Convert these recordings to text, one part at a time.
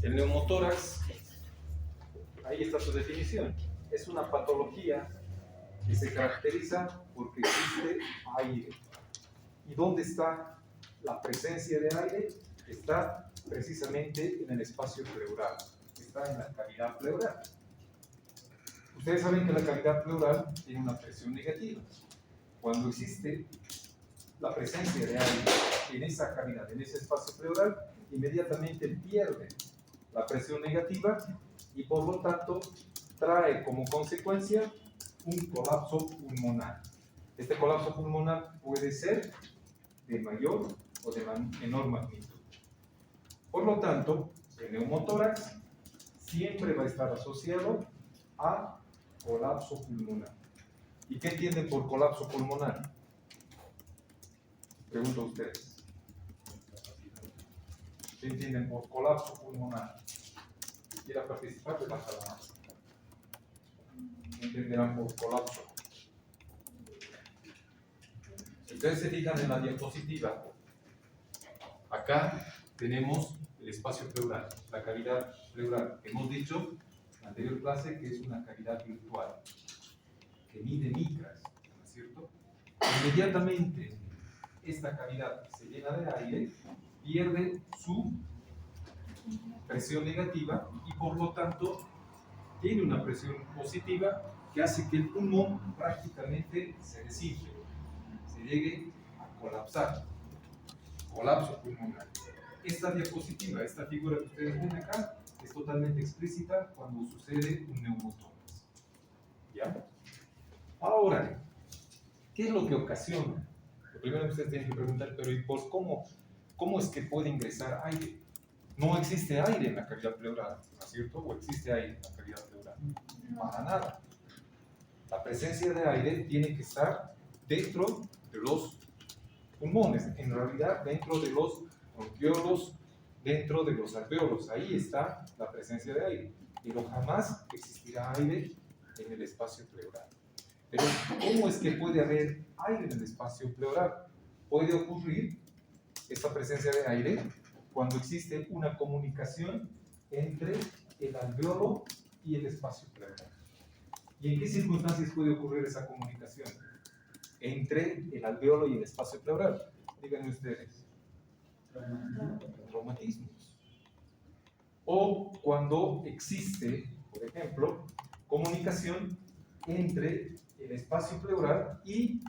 El neumotórax, ahí está su definición, es una patología que se caracteriza porque existe aire. ¿Y dónde está la presencia de aire? Está precisamente en el espacio pleural, está en la cavidad pleural. Ustedes saben que la cavidad pleural tiene una presión negativa. Cuando existe la presencia de aire en esa cavidad, en ese espacio pleural, inmediatamente pierde la presión negativa y por lo tanto trae como consecuencia un colapso pulmonar. Este colapso pulmonar puede ser de mayor o de menor magnitud. Por lo tanto, el neumotórax siempre va a estar asociado a colapso pulmonar. ¿Y qué entienden por colapso pulmonar? Pregunto a ustedes. ¿Qué entienden por colapso pulmonar? Si quiera participar, levanta la mano. ¿Qué entenderán por colapso? Si ustedes se fijan en la diapositiva, acá tenemos el espacio pleural, la cavidad pleural. Hemos dicho en la anterior clase que es una cavidad virtual, que mide micras, ¿no es cierto? Inmediatamente esta cavidad se llena de aire, pierde su presión negativa y por lo tanto tiene una presión positiva que hace que el pulmón prácticamente se desinfle, se llegue a colapsar, colapso pulmonar. Esta diapositiva, esta figura que ustedes ven acá, es totalmente explícita cuando sucede un neumotórax. ¿Ya? Ahora, ¿qué es lo que ocasiona? Lo primero que ustedes tienen que preguntar, pero ¿y por cómo es que puede ingresar aire? No existe aire en la cavidad pleural, ¿no es cierto? ¿O existe aire en la cavidad pleural? Para nada. La presencia de aire tiene que estar dentro de los pulmones, en realidad dentro de los bronquiolos, dentro de los alveolos. Ahí está la presencia de aire, pero jamás existirá aire en el espacio pleural. Pero ¿cómo es que puede haber aire en el espacio pleural? Puede ocurrir esta presencia de aire cuando existe una comunicación entre el alveolo y el espacio pleural. ¿Y en qué circunstancias puede ocurrir esa comunicación entre el alveolo y el espacio pleural? Díganme ustedes. Traumatismos. O cuando existe, por ejemplo, comunicación entre el espacio pleural y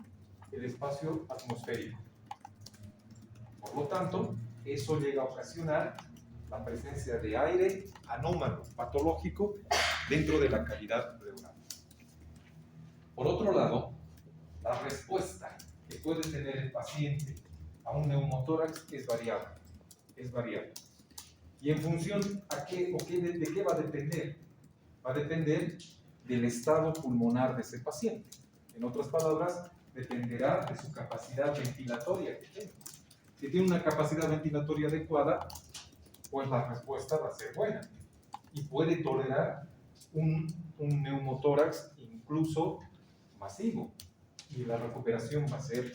el espacio atmosférico. Por lo tanto, eso llega a ocasionar la presencia de aire anómalo, patológico, dentro de la cavidad pleural. Por otro lado, la respuesta que puede tener el paciente a un neumotórax es variable. Es variable. ¿Y en función a qué, de qué va a depender? Va a depender del estado pulmonar de ese paciente. En otras palabras, dependerá de su capacidad ventilatoria que tiene. Si tiene una capacidad ventilatoria adecuada, pues la respuesta va a ser buena y puede tolerar un neumotórax incluso masivo y la recuperación va a ser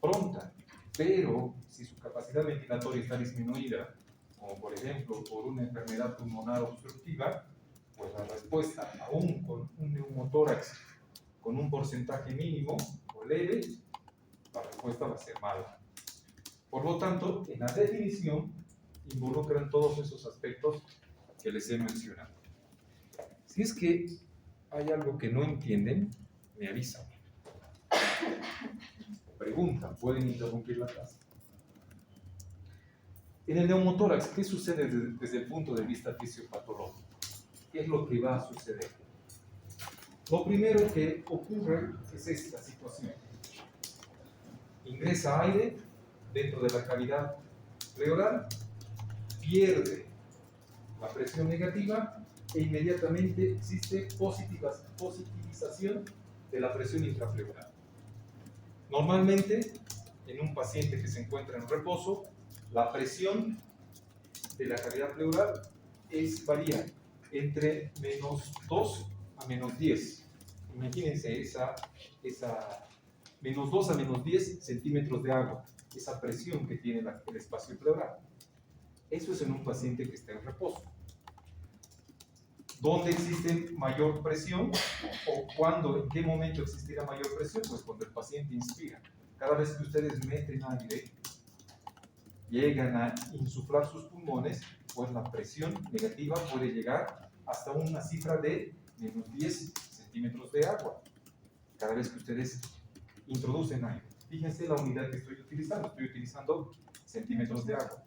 pronta. Pero si su capacidad ventilatoria está disminuida, como por ejemplo por una enfermedad pulmonar obstructiva, pues la respuesta, aún con un neumotórax con un porcentaje mínimo o leve, la respuesta va a ser mala. Por lo tanto, en la definición involucran todos esos aspectos que les he mencionado. Si es que hay algo que no entienden, me avisan. Preguntan, pueden interrumpir la clase. En el neumotórax, ¿qué sucede desde el punto de vista fisiopatológico? ¿Qué es lo que va a suceder? Lo primero que ocurre es esta situación. Ingresa aire dentro de la cavidad pleural, pierde la presión negativa e inmediatamente existe positivización de la presión intrapleural. Normalmente, en un paciente que se encuentra en reposo, la presión de la cavidad pleural varía entre -2 a -10. Imagínense esa -2 a -10 centímetros de agua, esa presión que tiene el espacio pleural. Eso es en un paciente que está en reposo. ¿Dónde existe mayor presión? ¿O cuándo, en qué momento existirá mayor presión? Pues cuando el paciente inspira. Cada vez que ustedes meten aire, llegan a insuflar sus pulmones, pues la presión negativa puede llegar hasta una cifra de menos 10 centímetros de agua. Cada vez que ustedes introducen aire. Fíjense la unidad que estoy utilizando centímetros de agua.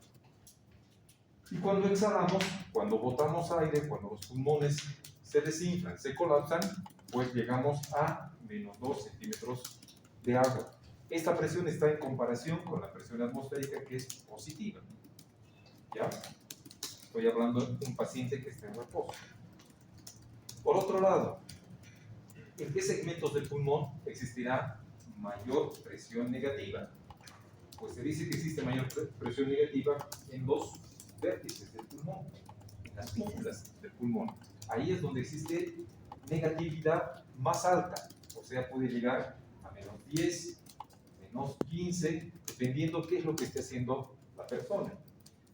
Y cuando exhalamos, cuando botamos aire, cuando los pulmones se desinflan, se colapsan, pues llegamos a menos 2 centímetros de agua. Esta presión está en comparación con la presión atmosférica, que es positiva. ¿Ya? Estoy hablando de un paciente que está en reposo. Por otro lado, ¿en qué segmentos del pulmón existirá mayor presión negativa? Pues se dice que existe mayor presión negativa en los vértices del pulmón, en las cúpulas del pulmón. Ahí es donde existe negatividad más alta, o sea, puede llegar a menos 10, menos 15, dependiendo qué es lo que esté haciendo la persona.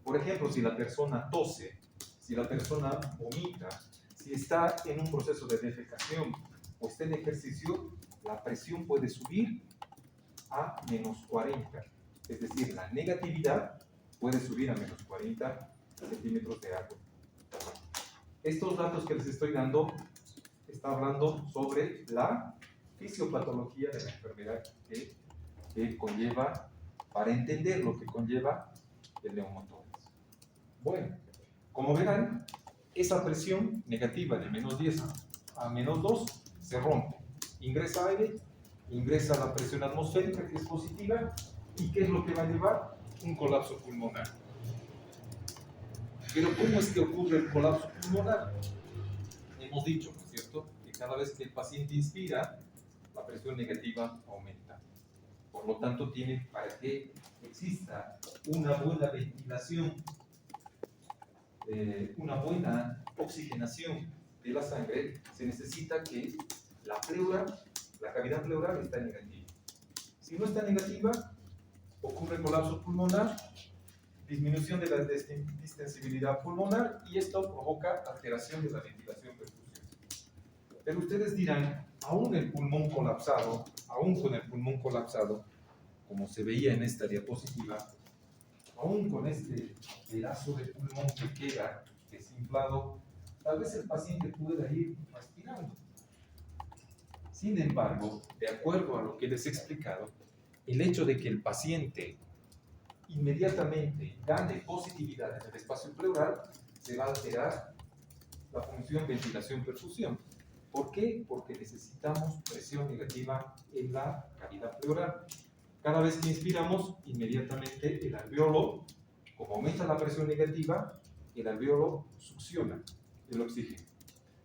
Por ejemplo, si la persona tose, si la persona vomita, si está en un proceso de defecación o está en ejercicio, la presión puede subir a menos 40. Es decir, la negatividad puede subir a menos 40 centímetros de agua. Estos datos que les estoy dando, está hablando sobre la fisiopatología de la enfermedad que conlleva, para entender lo que conlleva el neumotórax. Bueno, como verán, esa presión negativa de menos 10 a menos 2 se rompe. Ingresa aire, ingresa la presión atmosférica, que es positiva, ¿y qué es lo que va a llevar? Un colapso pulmonar. Pero ¿cómo es que ocurre el colapso pulmonar? Hemos dicho, ¿no es cierto?, que cada vez que el paciente inspira, la presión negativa aumenta. Por lo tanto, para que exista una buena ventilación, una buena oxigenación de la sangre, se necesita que la pleura, la cavidad pleural, está negativa. Si no está negativa, ocurre colapso pulmonar, disminución de la distensibilidad pulmonar, y esto provoca alteración de la ventilación perfusión. Pero ustedes dirán, aún con el pulmón colapsado, como se veía en esta diapositiva, aún con este pedazo de pulmón que queda desinflado, tal vez el paciente pueda ir respirando. Sin embargo, de acuerdo a lo que les he explicado, el hecho de que el paciente inmediatamente gane positividad en el espacio pleural, se va a alterar la función ventilación-perfusión. ¿Por qué? Porque necesitamos presión negativa en la cavidad pleural. Cada vez que inspiramos, inmediatamente el alveolo, como aumenta la presión negativa, el alveolo succiona el oxígeno.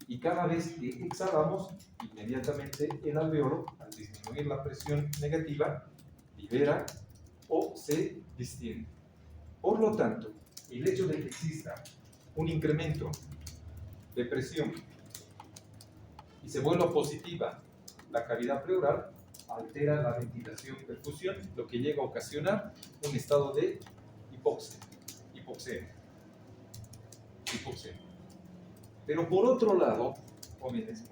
Y cada vez que exhalamos, inmediatamente el alveolo, al disminuir la presión negativa, libera o se distiende. Por lo tanto, el hecho de que exista un incremento de presión y se vuelva positiva la cavidad pleural, altera la ventilación-perfusión, lo que llega a ocasionar un estado de hipoxemia. Pero por otro lado, jóvenes,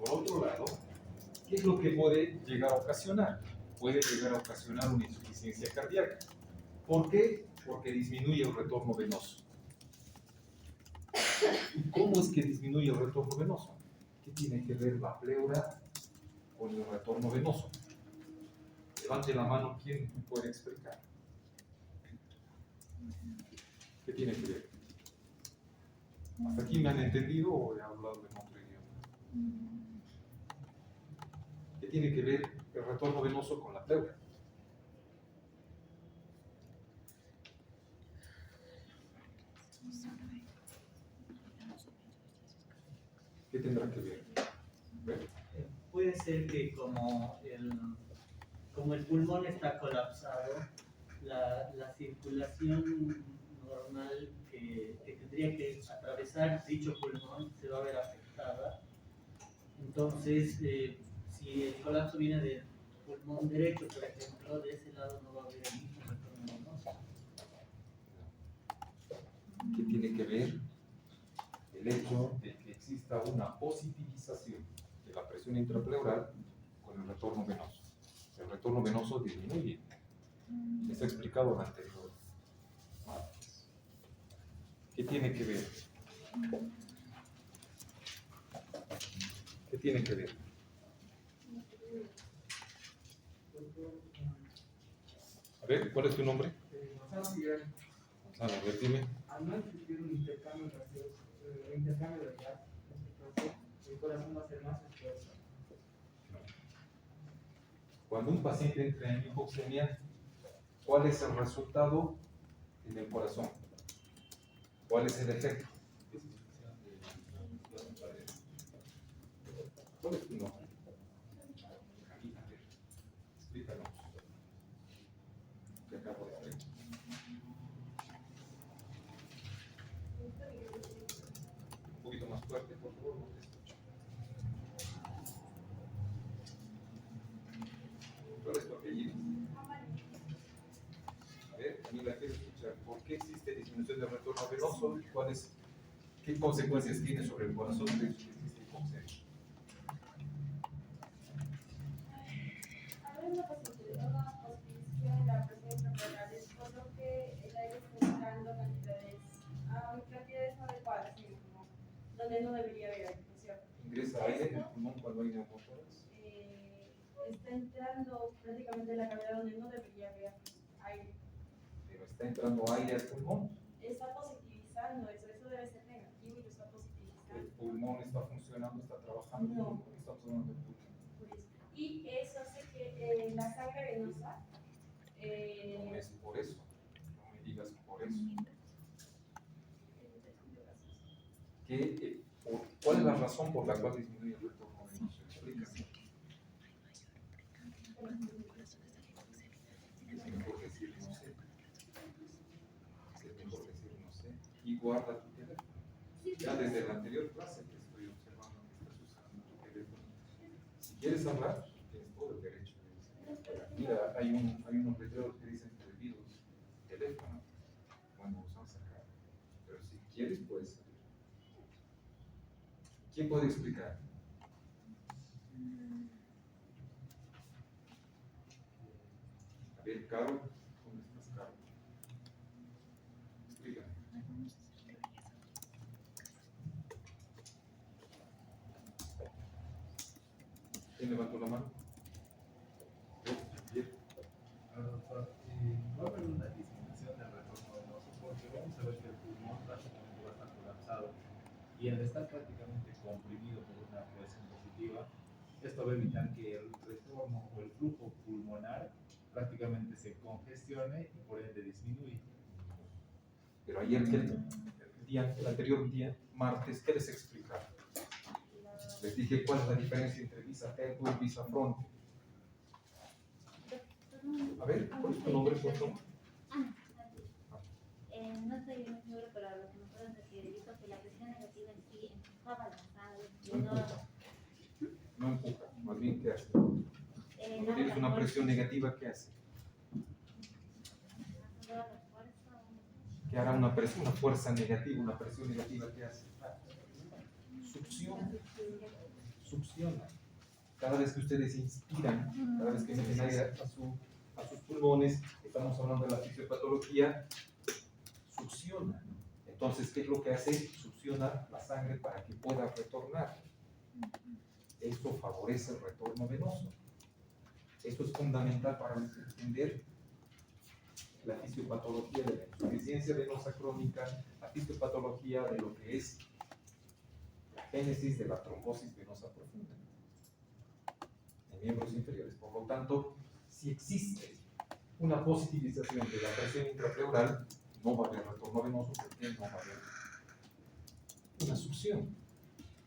¿qué es lo que puede llegar a ocasionar? Puede llegar a ocasionar una insuficiencia cardíaca. ¿Por qué? Porque disminuye el retorno venoso. ¿Y cómo es que disminuye el retorno venoso? ¿Qué tiene que ver la pleura con el retorno venoso? Levante la mano, ¿quién me puede explicar? ¿Qué tiene que ver? ¿Hasta aquí me han entendido o he hablado en otro idioma? ¿Qué tiene que ver el retorno venoso con la pleura? ¿Qué tendrá que ver? Puede ser que como el pulmón está colapsado, la circulación normal que tendría que atravesar dicho pulmón se va a ver afectada. Entonces, si el colapso viene del pulmón derecho, por ejemplo, de ese lado no va a haber el mismo retorno venoso. ¿Qué tiene que ver el hecho de que exista una positivización de la presión intrapleural con el retorno venoso. El retorno venoso disminuye. Les he explicado lo anterior. ¿Qué tiene que ver? ¿Qué tiene que ver? A ver, ¿cuál es tu nombre? Gonzalo, a ver, dime. Al no existir un intercambio de gas, el corazón va a ser más esfuerzo. Cuando un paciente entra en hipoxemia, ¿cuál es el resultado en el corazón? ¿Cuál es el efecto? ¿Cuál es tu nombre? A ver, explícanos. ¿Qué acabo de hacer? Un poquito más fuerte, por favor, no te escucho. ¿Cuál es tu apellido? A ver, Camila, quiero escuchar. ¿Por qué existe disminución del retorno venoso? ¿Qué consecuencias tiene sobre el corazón de que existe hipoxemia? Hay una positivización de la presión intrapleural, por lo que el aire está entrando cantidades no adecuadas en el pulmón, donde no debería haber aire, ¿no es cierto? ¿Ingresa aire en el pulmón cuando hay neumotórax? Está entrando prácticamente en la cavidad donde no debería haber aire. Pero está entrando aire al pulmón. Está positivizando eso debe ser negativo y lo está El positivizando. pulmón está funcionando, está trabajando. No. Estamos hablando del pulmón. Por eso. Y eso hace que la sangre venosa No es por eso. No me digas por eso. ¿Cuál es la razón por la cual disminuye el retorno venoso? Explícame. Es mejor decir no sé. Es mejor decir no sé. Y guarda tu teléfono. Ya desde la anterior clase que estoy observando que estás usando tu teléfono. Si quieres hablar, tienes todo el derecho de decir. Mira, hay unos letreros que dicen prohibidos teléfono cuando los vamos a sacar. Pero si quieres, puedes salir. ¿Quién puede explicar? A ver, Caro, ¿dónde estás, Caro? Explícame. ¿Quién levantó la mano? Bien. Doctor, va a haber una disminución del retorno venoso porque vamos a ver que el pulmón prácticamente va a estar colapsado y al estar prácticamente comprimido por una presión positiva, esto va a evitar que el retorno o el flujo pulmonar prácticamente se congestione y por ende disminuye. Pero ayer, el anterior día, martes, ¿qué les explicaba? Les dije cuál es la diferencia entre visa terco y visa fronte. A ver, ¿cuál es tu nombre, por favor? No estoy muy seguro, pero lo que me pueden decir, he visto que la presión negativa en sí empujaba la sangre y No empuja, más bien, ¿qué hace? Cuando tienes una presión negativa, ¿qué hace? ¿Qué hará una fuerza negativa, una presión negativa, ¿qué hace? Succiona. Succiona. Cada vez que ustedes inspiran, cada vez que meten aire a sus pulmones, estamos hablando de la fisiopatología, succiona. Entonces, ¿qué es lo que hace? Succiona la sangre para que pueda retornar. Esto favorece el retorno venoso. Esto es fundamental para entender la fisiopatología de la insuficiencia venosa crónica, la fisiopatología de lo que es la génesis de la trombosis venosa profunda en miembros inferiores. Por lo tanto, si existe una positivización de la presión intrapleural, no va a haber retorno venoso porque no va a haber una succión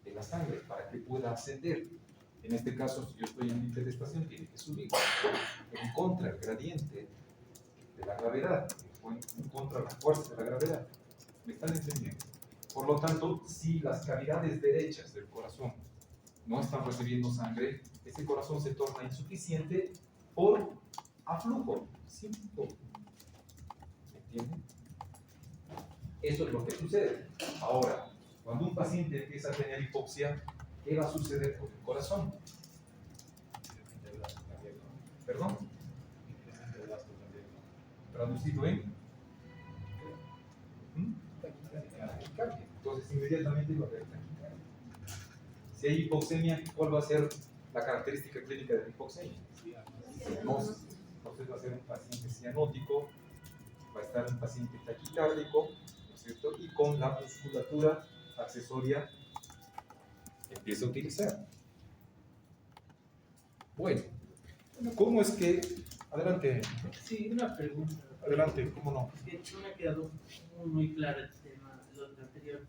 de la sangre para que pueda ascender. En este caso, si yo estoy en límite de estación, tiene que subir en contra el gradiente de la gravedad, en contra la fuerza de la gravedad. ¿Me están entendiendo? Por lo tanto, si las cavidades derechas del corazón no están recibiendo sangre, ese corazón se torna insuficiente por aflujo. Simple. ¿Me entienden? Eso es lo que sucede. Ahora, Cuando un paciente empieza a tener hipoxia, ¿qué va a suceder con el corazón? ¿Perdón? Traducido en taquicardia. Entonces inmediatamente va a haber taquicardia. Si hay hipoxemia, ¿cuál va a ser la característica clínica de la hipoxemia? Cianosis. Entonces va a ser un paciente cianótico, va a estar un paciente taquicárdico, ¿no es cierto? Y con la musculatura accesoria que empieza a utilizar. Bueno, ¿cómo es que... Adelante, Sí, una pregunta. adelante, ¿cómo no? Es que no me ha quedado muy claro el tema, lo anterior.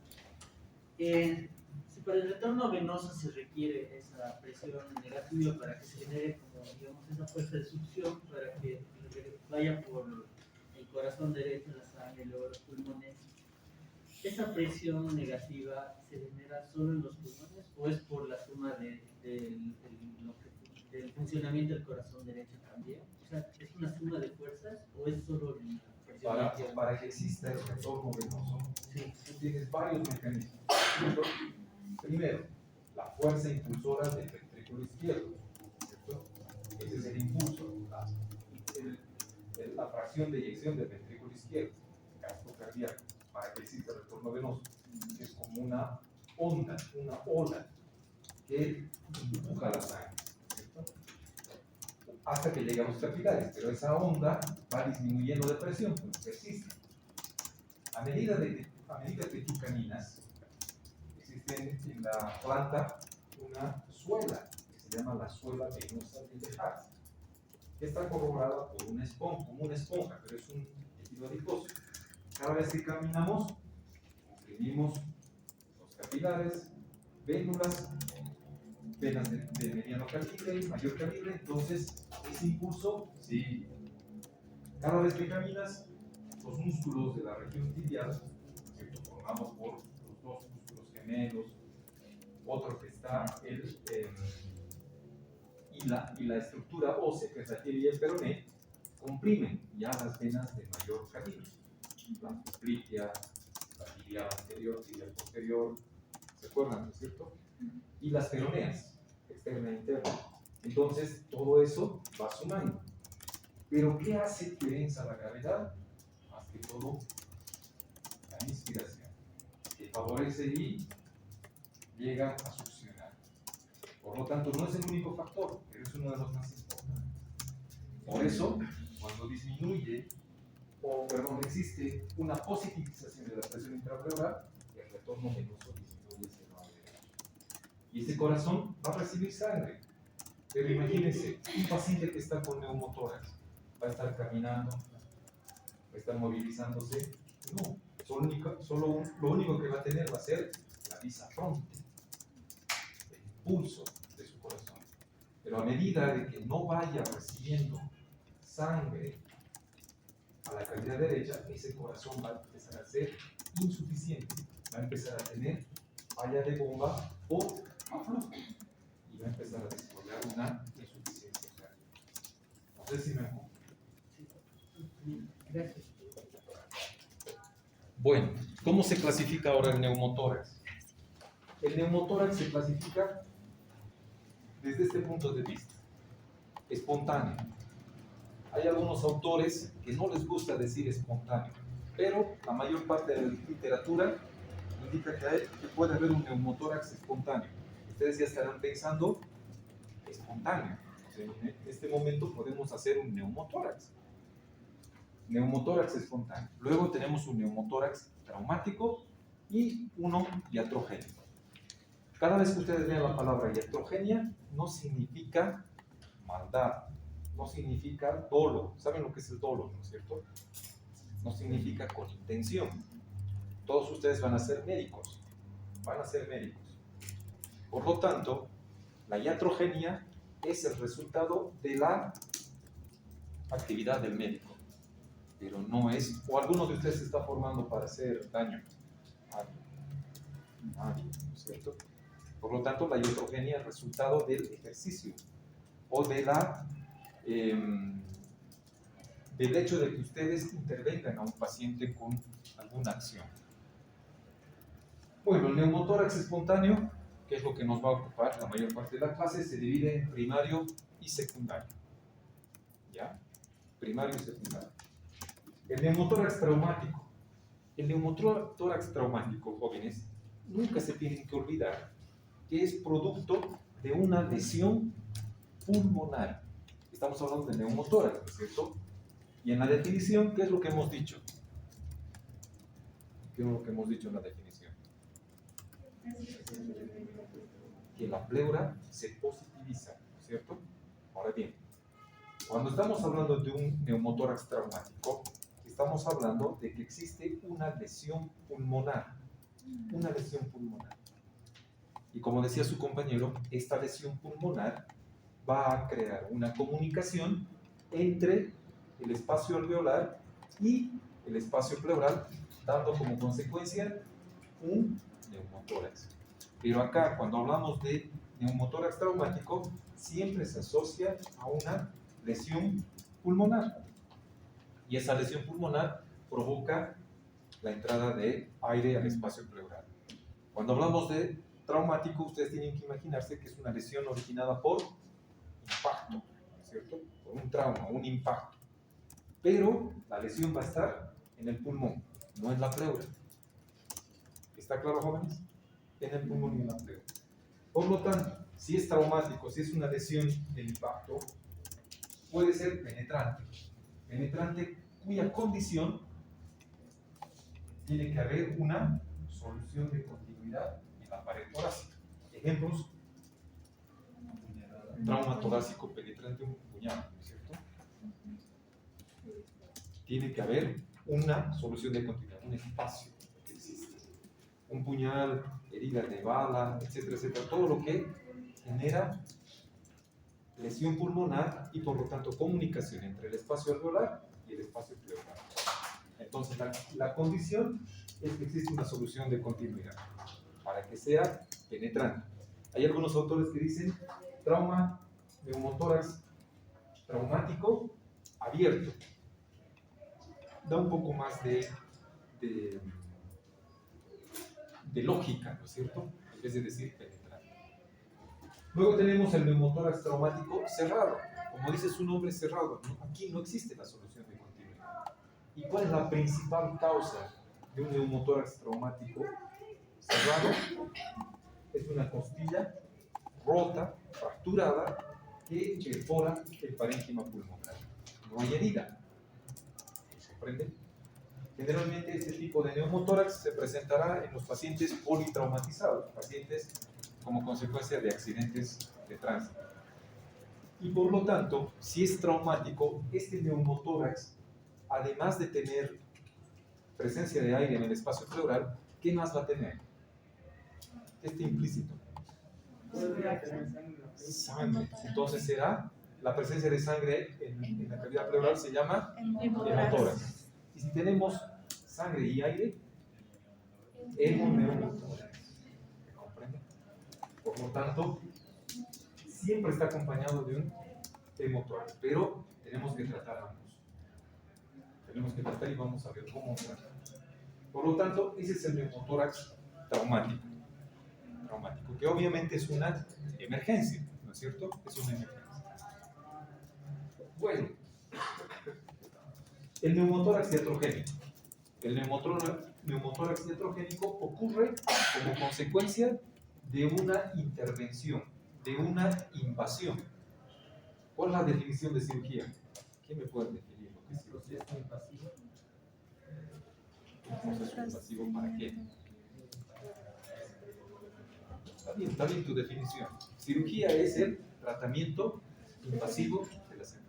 Si para el retorno venoso se requiere esa presión negativa para que se genere como, digamos, esa fuerza de succión para que vaya por el corazón derecho, la sangre y luego los pulmones, ¿esa presión negativa se genera solo en los pulmones o es por la suma del funcionamiento del corazón derecho también? O sea, ¿es una suma de fuerzas o es solo la presión negativa? Para que exista el retorno venoso, Sí. tú tienes varios mecanismos. Primero, la fuerza impulsora del ventrículo izquierdo, ¿cierto? Ese es el impulso, la fracción de eyección del ventrículo izquierdo, gasto cardíaco, para que exista el retorno venoso. Es como una onda, una ola que empuja la sangre, ¿cierto? Hasta que llega a los capilares, pero esa onda va disminuyendo de presión, pero persiste. A medida que tú caminas, existe en la planta una suela que se llama la suela venosa de Lehart, que está corroborada por una esponja, como una esponja, pero es un tejido adiposo. Cada vez que caminamos, comprimimos los capilares, vénulas, venas de mediano calibre y mayor calibre, entonces ese impulso, sí. Cada vez que caminas, los músculos de la región tibial, ¿cierto? Formados por los dos músculos gemelos, otro que está y la estructura ósea, que es la tibia y el peroné, comprimen ya las venas de mayor calibre. La splitia, la tibial anterior, tibial posterior, ¿se acuerdan, no es cierto? Y las peroneas, externa e interna. Entonces, todo eso va sumando. Pero, ¿qué hace que venza la gravedad? Más que todo, la inspiración, que favorece y llega a succionar. Por lo tanto, no es el único factor, pero es uno de los más importantes. Por eso, cuando disminuye, existe una positivización de la presión intrapleural, el retorno venoso disminuye, se va a ver. Y ese corazón va a recibir sangre. Pero imagínense, un paciente que está con neumotórax, va a estar caminando, va a estar movilizándose. No, lo único que va a tener va a ser la visa fronte, el impulso de su corazón. Pero a medida de que no vaya recibiendo sangre a la cavidad derecha, ese corazón va a empezar a ser insuficiente, va a empezar a tener falla de bomba o aflujo y va a empezar a desarrollar una insuficiencia cardíaca. No sé si me enfoco. Gracias. Bueno, ¿cómo se clasifica ahora el neumotórax? El neumotórax se clasifica desde este punto de vista, espontáneo. Hay algunos autores que no les gusta decir espontáneo, pero la mayor parte de la literatura indica que puede haber un neumotórax espontáneo. Ustedes ya estarán pensando, espontáneo. O sea, en este momento podemos hacer un neumotórax. Neumotórax espontáneo. Luego tenemos un neumotórax traumático y uno iatrogénico. Cada vez que ustedes vean la palabra iatrogenia, no significa maldad, no significa dolo. ¿Saben lo que es el dolo, no es cierto? No significa con intención. Todos ustedes van a ser médicos. Van a ser médicos. Por lo tanto, la iatrogenia es el resultado de la actividad del médico. Pero no es, o alguno de ustedes se está formando para hacer daño. Nadie, ¿no es cierto? Por lo tanto, la iatrogenia es resultado del ejercicio o de del hecho de que ustedes intervengan a un paciente con alguna acción. Bueno, el neumotórax espontáneo, que es lo que nos va a ocupar la mayor parte de la clase, se divide en primario y secundario. ¿Ya? Primario y secundario. El neumotórax traumático. El neumotórax traumático, jóvenes, nunca se tienen que olvidar que es producto de una lesión pulmonar. Estamos hablando de neumotórax, ¿no es cierto? Y en la definición, ¿qué es lo que hemos dicho? ¿Qué es lo que hemos dicho en la definición? Que la pleura se positiviza, ¿no es cierto? Ahora bien, cuando estamos hablando de un neumotórax traumático, estamos hablando de que existe una lesión pulmonar. Una lesión pulmonar. Y como decía su compañero, esta lesión pulmonar va a crear una comunicación entre el espacio alveolar y el espacio pleural, dando como consecuencia un neumotórax. Pero acá, cuando hablamos de neumotórax traumático, siempre se asocia a una lesión pulmonar. Y esa lesión pulmonar provoca la entrada de aire al espacio pleural. Cuando hablamos de traumático, ustedes tienen que imaginarse que es una lesión originada por impacto, ¿cierto? Por un trauma, un impacto. Pero la lesión va a estar en el pulmón, no en la pleura. ¿Está claro, jóvenes? En el pulmón y en la pleura. Por lo tanto, si es traumático, si es una lesión de impacto, puede ser penetrante. Penetrante cuya condición tiene que haber una solución de continuidad en la pared torácica. Ejemplos: trauma torácico penetrante, un puñal, ¿no es cierto? Tiene que haber una solución de continuidad, un espacio que existe. Un puñal, herida de bala, etcétera, etcétera. Todo lo que genera lesión pulmonar y por lo tanto comunicación entre el espacio alveolar y el espacio pleural. Entonces la condición es que existe una solución de continuidad para que sea penetrante. Hay algunos autores que dicen trauma neumotórax traumático abierto. Da un poco más de lógica, ¿no es cierto? En vez de decir penetrante. Luego tenemos el neumotórax traumático cerrado. Como dice su nombre, cerrado, ¿no? Aquí no existe la solución de continuidad. ¿Y cuál es la principal causa de un neumotórax traumático cerrado? Es una costilla rota, fracturada, que perfora el parénquima pulmonar. No hay herida. ¿Comprenden? Generalmente este tipo de neumotórax se presentará en los pacientes politraumatizados, pacientes como consecuencia de accidentes de tránsito. Y por lo tanto, si es traumático, este neumotórax, además de tener presencia de aire en el espacio pleural, ¿qué más va a tener? ¿Qué está implícito? Podría tener sangre. Sangre. Entonces será la presencia de sangre en la cavidad pleural, se llama neumotórax. Y si tenemos sangre y aire, hemoneumotórax. ¿Comprenden? Por lo tanto, siempre está acompañado de un hemotórax, pero tenemos que tratar ambos. Tenemos que tratar y vamos a ver cómo tratar. Por lo tanto, ese es el neumotórax traumático, que obviamente es una emergencia, ¿no es cierto? Es una emergencia. Bueno, el neumotórax iatrogénico. El neumotórax iatrogénico ocurre como consecuencia de una intervención, de una invasión. ¿Cuál es la definición de cirugía? ¿Quién me puede definir lo que es cirugía? Proceso invasivo. ¿Un proceso invasivo para qué? Está bien tu definición. Cirugía es el tratamiento invasivo de las enfermedades.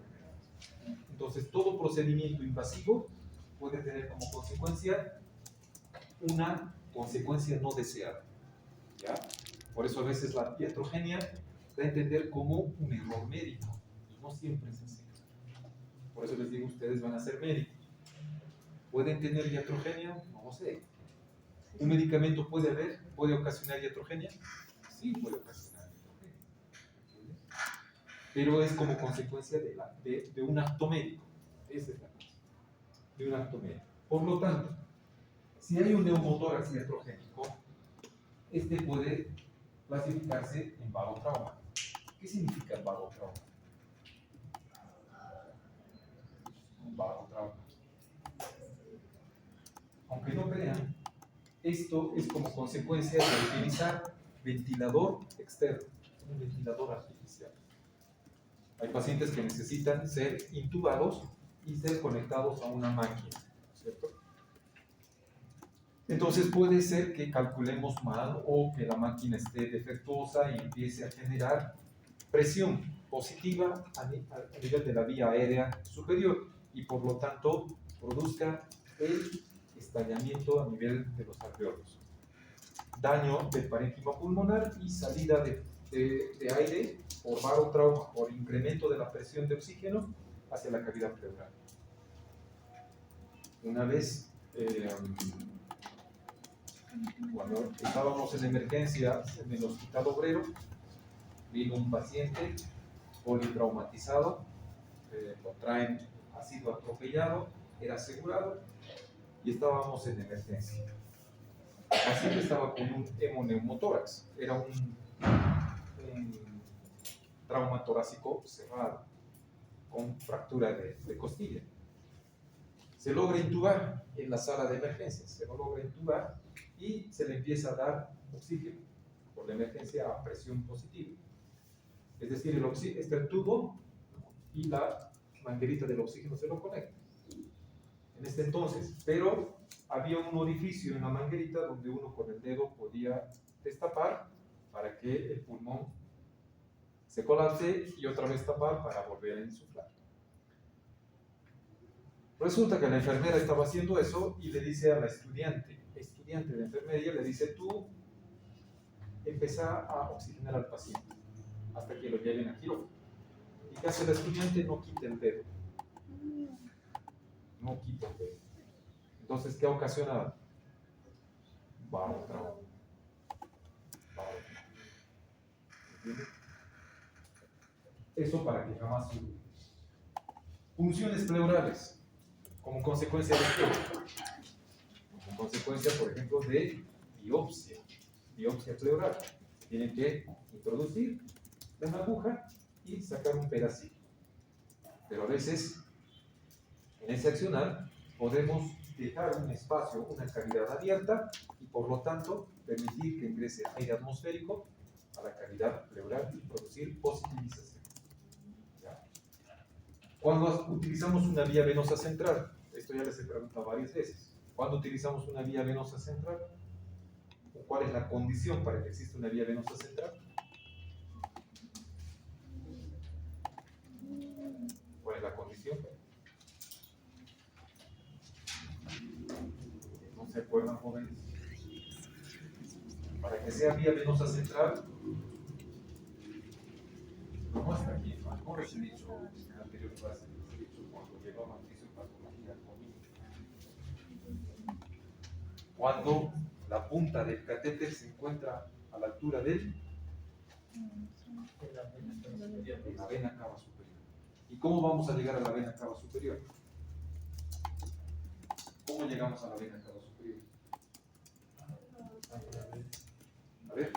Entonces, todo procedimiento invasivo puede tener como consecuencia una consecuencia no deseada. ¿Ya? Por eso a veces la iatrogenia da a entender como un error médico. Y no siempre es así. Por eso les digo, ustedes van a ser médicos. ¿Pueden tener iatrogenia? No lo sé. ¿Un medicamento puede ocasionar iatrogenia? Sí, puede ocasionar iatrogenia. Pero es como consecuencia de un acto médico. Esa es la cosa. De un acto médico. Por lo tanto, si hay un neumotórax iatrogénico, este puede clasificarse en barotrauma. ¿Qué significa barotrauma? Barotrauma. Aunque no crean, esto es como consecuencia de utilizar ventilador externo, un ventilador artificial. Hay pacientes que necesitan ser intubados y ser conectados a una máquina, ¿cierto? Entonces puede ser que calculemos mal o que la máquina esté defectuosa y empiece a generar presión positiva a nivel de la vía aérea superior y por lo tanto produzca el estallamiento a nivel de los alveolos. Daño del parénquima pulmonar y salida de aire por barotrauma, por incremento de la presión de oxígeno hacia la cavidad pleural. Una vez, cuando estábamos en emergencia en el Hospital Obrero, vino un paciente politraumatizado, lo traen, ha sido atropellado, era asegurado y estábamos en emergencia. El paciente estaba con un hemoneumotórax, era un trauma torácico cerrado con fractura de costilla. Se logra intubar en la sala de emergencias, se lo logra intubar y se le empieza a dar oxígeno por la emergencia a presión positiva. Es decir, el tubo y la manguerita del oxígeno se lo conectan. En este entonces, pero había un orificio en la manguerita donde uno con el dedo podía destapar para que el pulmón se colapse y otra vez tapar para volver a insuflar. Resulta que la enfermera estaba haciendo eso y le dice a la estudiante de enfermería, le dice: tú empieza a oxigenar al paciente hasta que lo lleven a quirófano. ¿Y qué hace la estudiante? No quita el dedo. No quita el dedo. Entonces, ¿qué ha ocasionado? Barotrauma. ¿Entiendes? Eso para que jamás se olvide. Funciones pleurales, como consecuencia de qué? Como consecuencia, por ejemplo, de biopsia pleural. Tienen que introducir una aguja y sacar un pedacito. Pero a veces, en ese accionar, podemos dejar un espacio, una cavidad abierta y por lo tanto permitir que ingrese aire atmosférico a la cavidad pleural y producir positivización. ¿Ya? Cuando utilizamos una vía venosa central, esto ya les he preguntado varias veces, ¿cuándo utilizamos una vía venosa central? ¿Cuál es la condición para que exista una vía venosa central? ¿Cuál es la condición? ¿No se acuerdan, jóvenes? Para que sea vía venosa central, lo muestra aquí, ¿no? Como les he dicho en la anterior clase, les he dicho cuando llevaba fisiopatología conmigo. Cuando la punta del catéter se encuentra a la altura de la vena cava superior. ¿Y cómo vamos a llegar a la vena cava superior? ¿Cómo llegamos a la vena cava superior? A ver,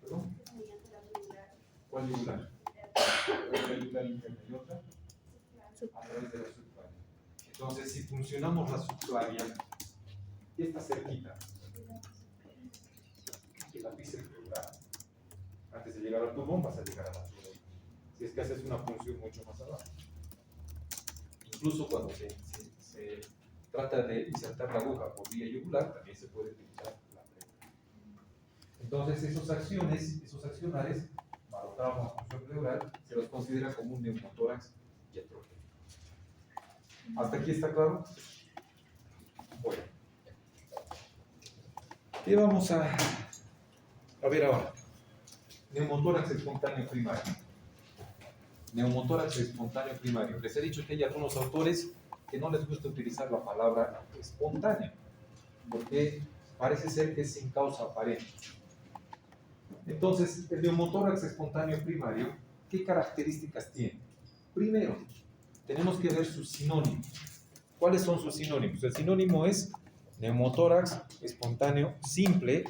¿perdón? ¿Cuál yugular? La yugular interna y otra a través de la subclavia. Entonces, si funcionamos la subclavia, y está cerquita, que la pisa pleural, antes de llegar al pulmón vas a llegar a la pleural. Si es que haces una función mucho más abajo. Incluso cuando se trata de insertar la aguja por vía yugular, también se puede utilizar la pleural. Entonces, esos accionares, barotrauma, función pleural, se los considera como un neumotórax iatrogénico. ¿Hasta aquí está claro? Bueno. ¿Qué vamos a ver ahora? Neumotórax espontáneo primario. Neumotórax espontáneo primario. Les he dicho que hay algunos autores que no les gusta utilizar la palabra espontáneo, porque parece ser que es sin causa aparente. Entonces, el neumotórax espontáneo primario, ¿qué características tiene? Primero, tenemos que ver sus sinónimos. ¿Cuáles son sus sinónimos? El sinónimo es neumotórax espontáneo simple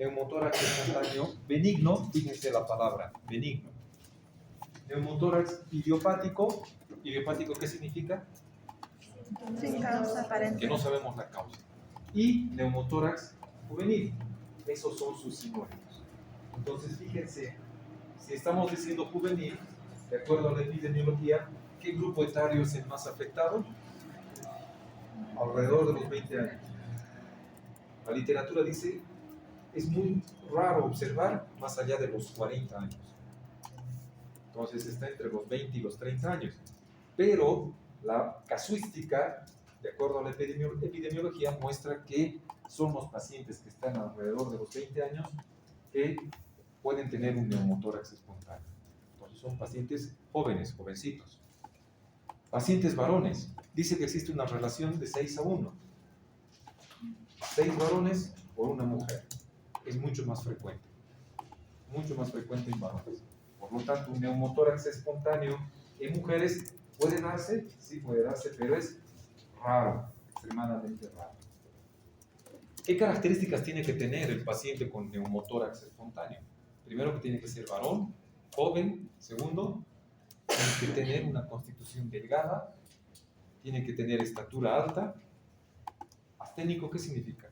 neumotórax espontáneo benigno, fíjense la palabra, benigno. Neumotórax idiopático, ¿idiopático qué significa? Sin causa aparente. Que no sabemos la causa. Y neumotórax juvenil, esos son sus sinónimos. Entonces, fíjense, si estamos diciendo juvenil, de acuerdo a la epidemiología, ¿qué grupo etario es el más afectado? Alrededor de los 20 años. La literatura dice, es muy raro observar más allá de los 40 años. Entonces está entre los 20 y los 30 años. Pero la casuística, de acuerdo a la epidemiología, muestra que son los pacientes que están alrededor de los 20 años que pueden tener un neumotórax espontáneo. Entonces son pacientes jóvenes, jovencitos. Pacientes varones, dice que existe una relación de 6-1. 6 varones por una mujer. Es mucho más frecuente en varones. Por lo tanto, un neumotórax espontáneo en mujeres puede darse, sí puede darse, pero es raro, extremadamente raro. ¿Qué características tiene que tener el paciente con neumotórax espontáneo? Primero, que tiene que ser varón, joven. Segundo, tiene que tener una constitución delgada, tiene que tener estatura alta. ¿Asténico qué significa?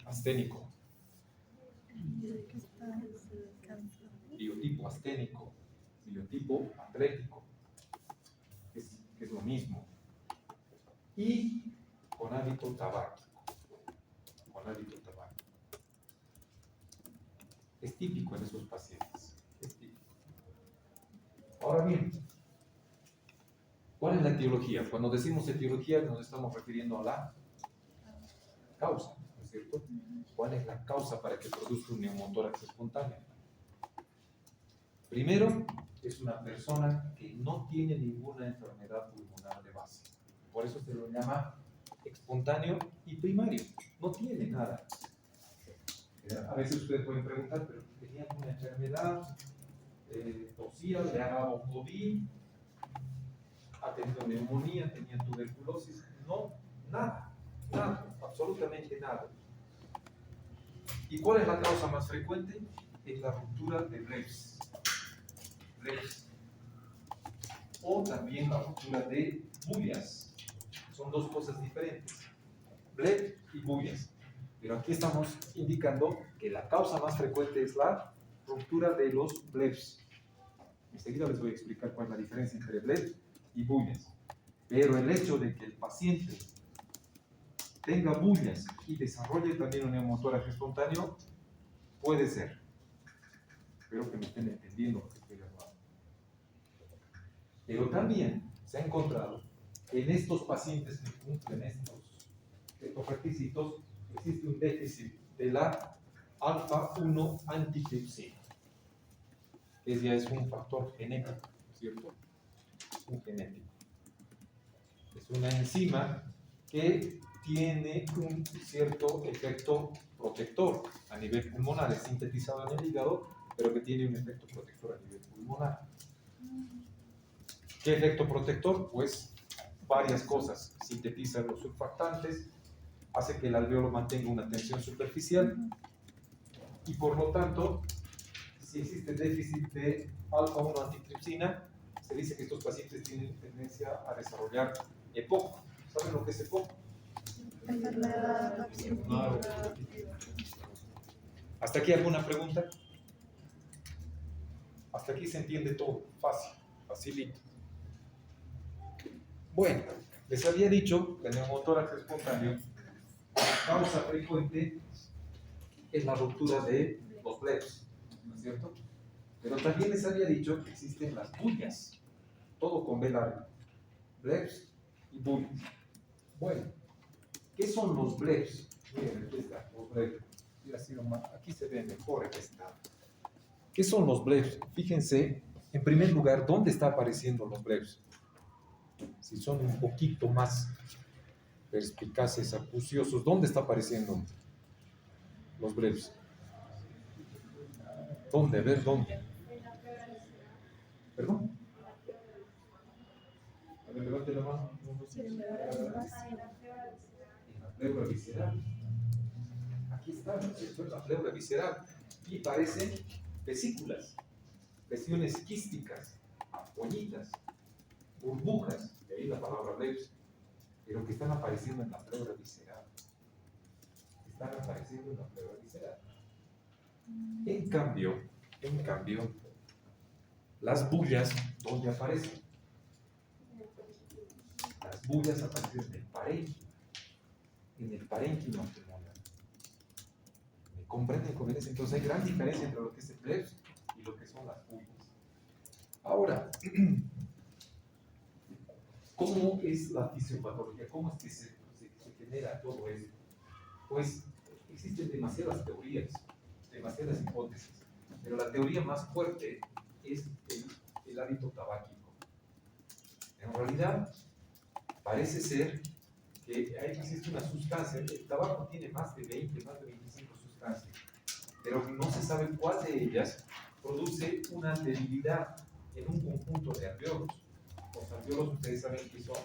Asténico. Biotipo asténico, biotipo atlético, que es lo mismo. Y con hábito tabáquico. Es típico en esos pacientes. Es típico. Ahora bien, ¿cuál es la etiología? Cuando decimos etiología nos estamos refiriendo a la causa, ¿no es cierto? ¿Cuál es la causa para que produzca un neumotórax espontáneo? Primero, es una persona que no tiene ninguna enfermedad pulmonar de base. Por eso se lo llama espontáneo y primario. No tiene nada. A veces ustedes pueden preguntar, pero ¿tenía alguna enfermedad? ¿Tosía? ¿Le ha dado COVID? ¿Ha tenido neumonía? ¿Tenía tuberculosis? No, nada, absolutamente nada. ¿Y cuál es la causa más frecuente? Es la ruptura de Blebs. O también la ruptura de Buyas. Son dos cosas diferentes. Bleb y Buyas. Pero aquí estamos indicando que la causa más frecuente es la ruptura de los Blebs. Enseguida les voy a explicar cuál es la diferencia entre Bleb y Buyas. Pero el hecho de que el paciente tenga Buyas y desarrolle también un neumotórax espontáneo puede ser. Espero que me estén entendiendo lo que estoy hablando. Pero también se ha encontrado que en estos pacientes que cumplen estos requisitos existe un déficit de la alfa-1 antitripsina, que ya es un factor genético, ¿cierto? Un genético. Es una enzima que tiene un cierto efecto protector a nivel pulmonar, es sintetizado en el hígado, pero que tiene un efecto protector a nivel pulmonar. ¿Qué efecto protector? Pues varias cosas. Sintetiza los surfactantes, hace que el alveolo mantenga una tensión superficial y por lo tanto, si existe déficit de alfa-1 antitripsina, se dice que estos pacientes tienen tendencia a desarrollar EPOC. ¿Saben lo que es EPOC? Enfermedad obstructiva. ¿Hasta aquí alguna pregunta? Hasta aquí se entiende todo, fácil, facilito. Bueno, les había dicho que el neumotórax espontáneo, la causa frecuente es la ruptura de los Blebs, ¿no es cierto? Pero también les había dicho que existen las Buyas, todo con B larga, Blebs y Buyas. Bueno, ¿qué son los Blebs? Miren, aquí está, los Blebs. Aquí se ve mejor que está. ¿Qué son los Blebs? Fíjense, en primer lugar, ¿dónde está apareciendo los Blebs? Si son un poquito más perspicaces, acuciosos, ¿dónde está apareciendo los Blebs? ¿Dónde? A ver, ¿dónde? ¿Perdón? A ver, levante la mano. En la pleura visceral. Aquí está, ¿no es cierto? La pleura visceral. Y parecen vesículas, lesiones quísticas, ampollitas, burbujas, de ahí la palabra bleps, pero que están apareciendo en la pleura visceral. Están apareciendo en la pleura visceral. En cambio, las bullas, ¿dónde aparecen? Las bullas aparecen en el parénquima pulmonar. ¿Me comprenden, jóvenes? Entonces hay gran diferencia entre lo que es el plebs y lo que son las bullas. Ahora, ¿cómo es la fisiopatología? ¿Cómo es que se genera todo esto? Pues existen demasiadas teorías, demasiadas hipótesis, pero la teoría más fuerte es el hábito tabáquico. En realidad, parece ser que existe una sustancia, el tabaco tiene más de 20, más de 25 sustancias, pero no se sabe cuál de ellas produce una debilidad en un conjunto de alvéolos. Los alvéolos, ustedes saben que son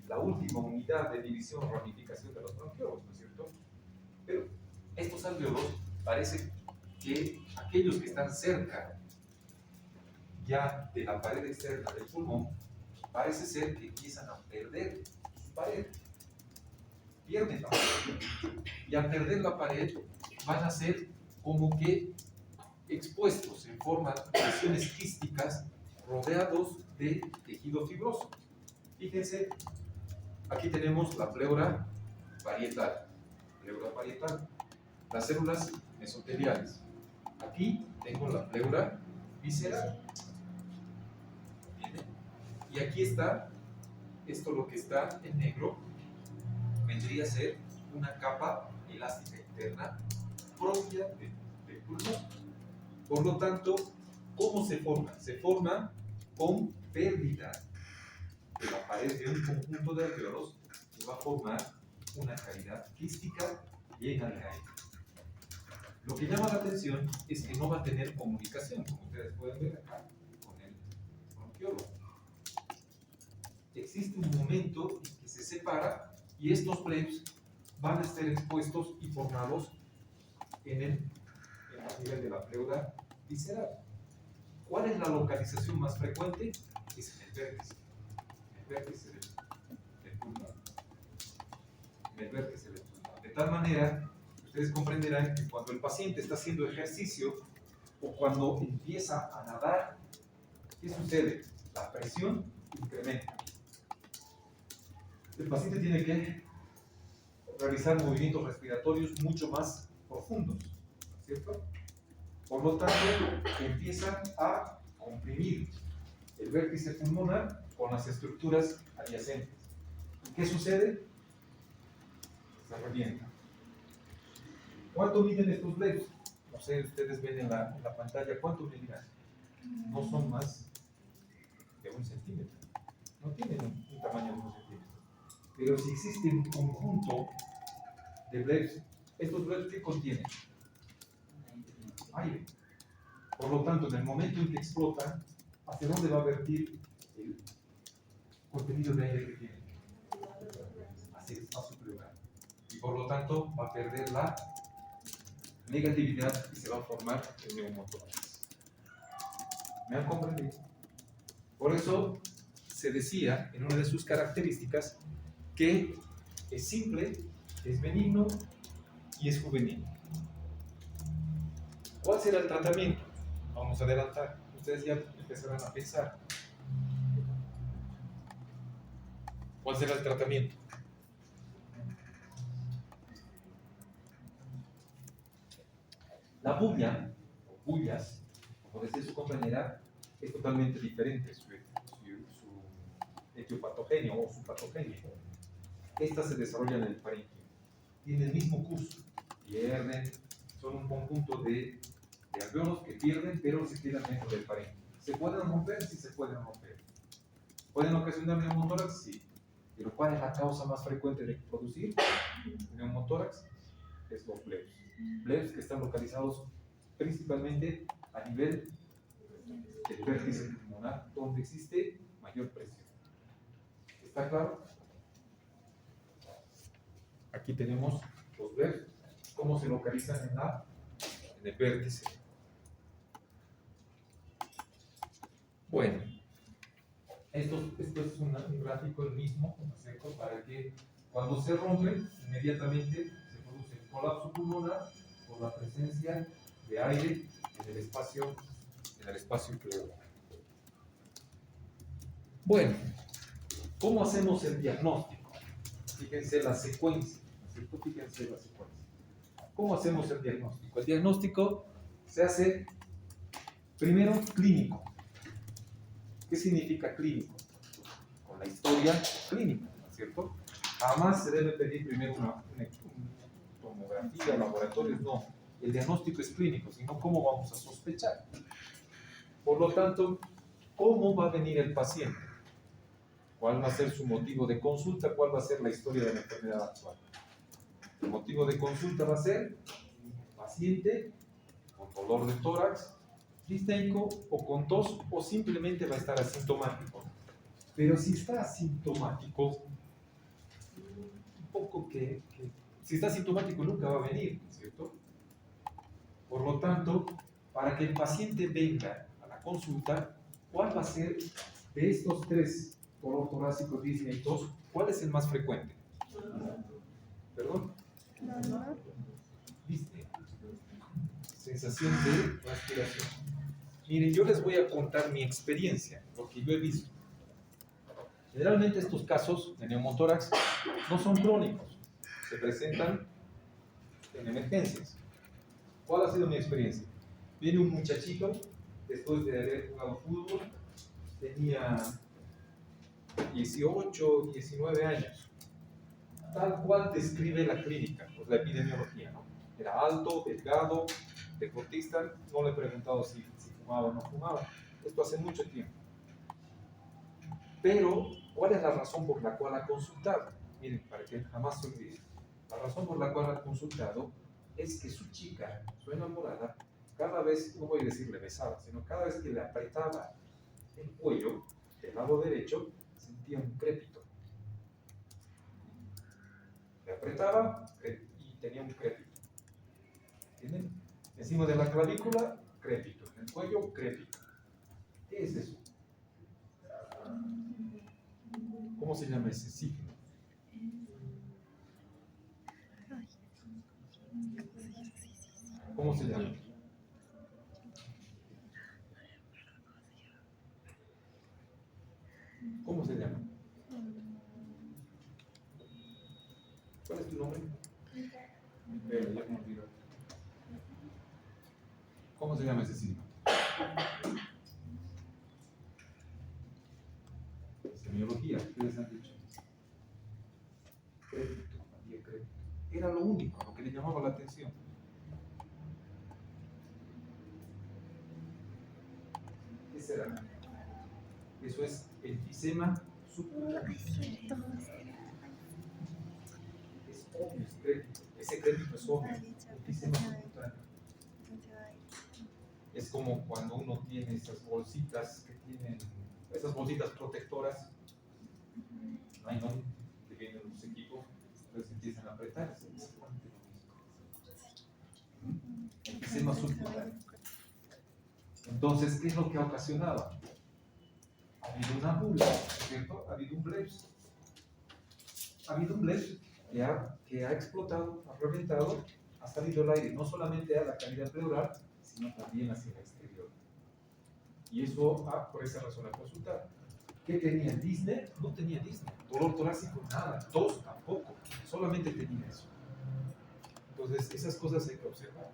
la última unidad de división o ramificación de los bronquiolos, ¿no es cierto? Pero estos alvéolos parece que aquellos que están cerca ya de la pared externa del pulmón, parece ser que empiezan a perder su pared. Pierden la pared. Y al perder la pared, van a ser como que expuestos en forma de lesiones quísticas rodeados de tejido fibroso. Fíjense, aquí tenemos la pleura parietal. Las células mesoteliales. Aquí tengo la pleura visceral. ¿Entienden? Y aquí está, esto lo que está en negro, vendría a ser una capa elástica interna propia del pulmón. Por lo tanto, ¿cómo se forma? Se forma con pérdida de la pared de un conjunto de alvéolos que va a formar una cavidad quística llena de aire. Lo que llama la atención es que no va a tener comunicación, como ustedes pueden ver acá, con el bronquiolo. Existe un momento en que se separa y estos plebs van a estar expuestos y formados en el nivel de la pleura visceral. ¿Cuál es la localización más frecuente? Es en el vértice del pulmón. En el vértice del pulmón. De tal manera, ustedes comprenderán que cuando el paciente está haciendo ejercicio o cuando empieza a nadar, ¿qué sucede? La presión incrementa. El paciente tiene que realizar movimientos respiratorios mucho más profundos, ¿no es cierto? Por lo tanto, empieza a comprimir el vértice pulmonar con las estructuras adyacentes. ¿Y qué sucede? Se revienta. ¿Cuánto miden estos bleps? No sé, ustedes ven en la pantalla, ¿cuánto medirán? No son más de 1 centímetro. No tienen un tamaño de 1 centímetro. Pero si existe un conjunto de bleps, ¿estos bleps qué contienen? Aire. Por lo tanto, en el momento en que explotan, ¿hacia dónde va a vertir el contenido de aire que tiene? Hacia el espacio pleural. Y por lo tanto, va a perder la negatividad y se va a formar el neumotórax. ¿Me han comprendido? Por eso se decía en una de sus características que es simple, es benigno y es juvenil. ¿Cuál será el tratamiento? Vamos a adelantar. Ustedes ya empezarán a pensar. ¿Cuál será el tratamiento? La bulla, o bullas, como decía su compañera, es totalmente diferente su etiopatogenio o su patogenio. Estas se desarrollan en el parénquima. Tienen el mismo curso. Pierden, son un conjunto de alvéolos que pierden, pero se quedan dentro del parénquima. ¿Se pueden romper? Sí, se pueden romper. ¿Pueden ocasionar neumotórax? Sí. Pero ¿cuál es la causa más frecuente de producir neumotórax? Es los bleps. Bleps que están localizados principalmente a nivel del vértice pulmonar, donde existe mayor presión. ¿Está claro? Aquí tenemos los verbos, cómo se localizan en el vértice. Bueno, esto es un gráfico el mismo, ¿cierto? Para que cuando se rompe, inmediatamente se produce colapso pulmonar por la presencia de aire en el espacio pleural. Bueno, ¿cómo hacemos el diagnóstico? Fíjense la secuencia, ¿cierto? Fíjense la secuencia. ¿Cómo hacemos el diagnóstico? El diagnóstico se hace primero clínico. ¿Qué significa clínico? Con la historia clínica, ¿cierto? Jamás se debe pedir primero una tomografía, laboratorios, no. El diagnóstico es clínico, sino cómo vamos a sospechar. Por lo tanto, ¿cómo va a venir el paciente? ¿Cuál va a ser su motivo de consulta? ¿Cuál va a ser la historia de la enfermedad actual? El motivo de consulta va a ser paciente con dolor de tórax, disneico o con tos, o simplemente va a estar asintomático. Pero si está asintomático, un poco si está asintomático nunca va a venir, ¿cierto? Por lo tanto, para que el paciente venga a la consulta, ¿cuál va a ser de estos tres, dolor torácico, disnea y tos, cuál es el más frecuente? ¿Perdón? ¿Viste? Sensación de respiración. Miren, yo les voy a contar mi experiencia, lo que yo he visto. Generalmente estos casos de neumotórax no son crónicos, se presentan en emergencias. ¿Cuál ha sido mi experiencia? Viene un muchachito, después de haber jugado fútbol, tenía 18, 19 años. Tal cual describe la clínica, pues la epidemiología, ¿no? Era alto, delgado, deportista, no le he preguntado si fumaba o no fumaba. Esto hace mucho tiempo. Pero, ¿cuál es la razón por la cual ha consultado? Miren, para que jamás se olvide. La razón por la cual ha consultado es que su chica, su enamorada, cada vez, no voy a decir le besaba, sino cada vez que le apretaba el cuello, del lado derecho, sentía un crépito. Le apretaba y tenía un crépito. ¿Entienden? Encima de la clavícula, crépito. En el cuello, crépito. ¿Qué es eso? ¿Cómo se llama ese signo? ¿Cómo se llama? ¿Cómo se llama? ¿Cuál es tu nombre? Ya me olvidó. ¿Cómo se llama ese signo? Semiología, ustedes han dicho. Crédito, había crédito. Era lo único, lo que le llamaba la atención. ¿Qué será? Eso es enfisema subcutáneo. Es obvio, es crédito. Ese crédito es obvio. Enfisema subcutáneo. Es como cuando uno tiene esas bolsitas que tienen, esas bolsitas protectoras, nylon, que vienen en los equipos, entonces empiezan a apretar. Es exactamente lo mismo. Enfisema subcutáneo. Entonces, ¿qué es lo que ha ocasionado? Ha habido una bula, ¿cierto? Ha habido un bleps. Ha habido un bleps que ha explotado, ha reventado, ha salido el aire, no solamente a la cavidad pleural, sino también hacia el exterior. Y eso, por esa razón, a consultar. ¿Qué tenía? ¿Disney? No tenía Disney. Dolor torácico, nada. Tos, tampoco. Solamente tenía eso. Entonces, esas cosas hay que observar.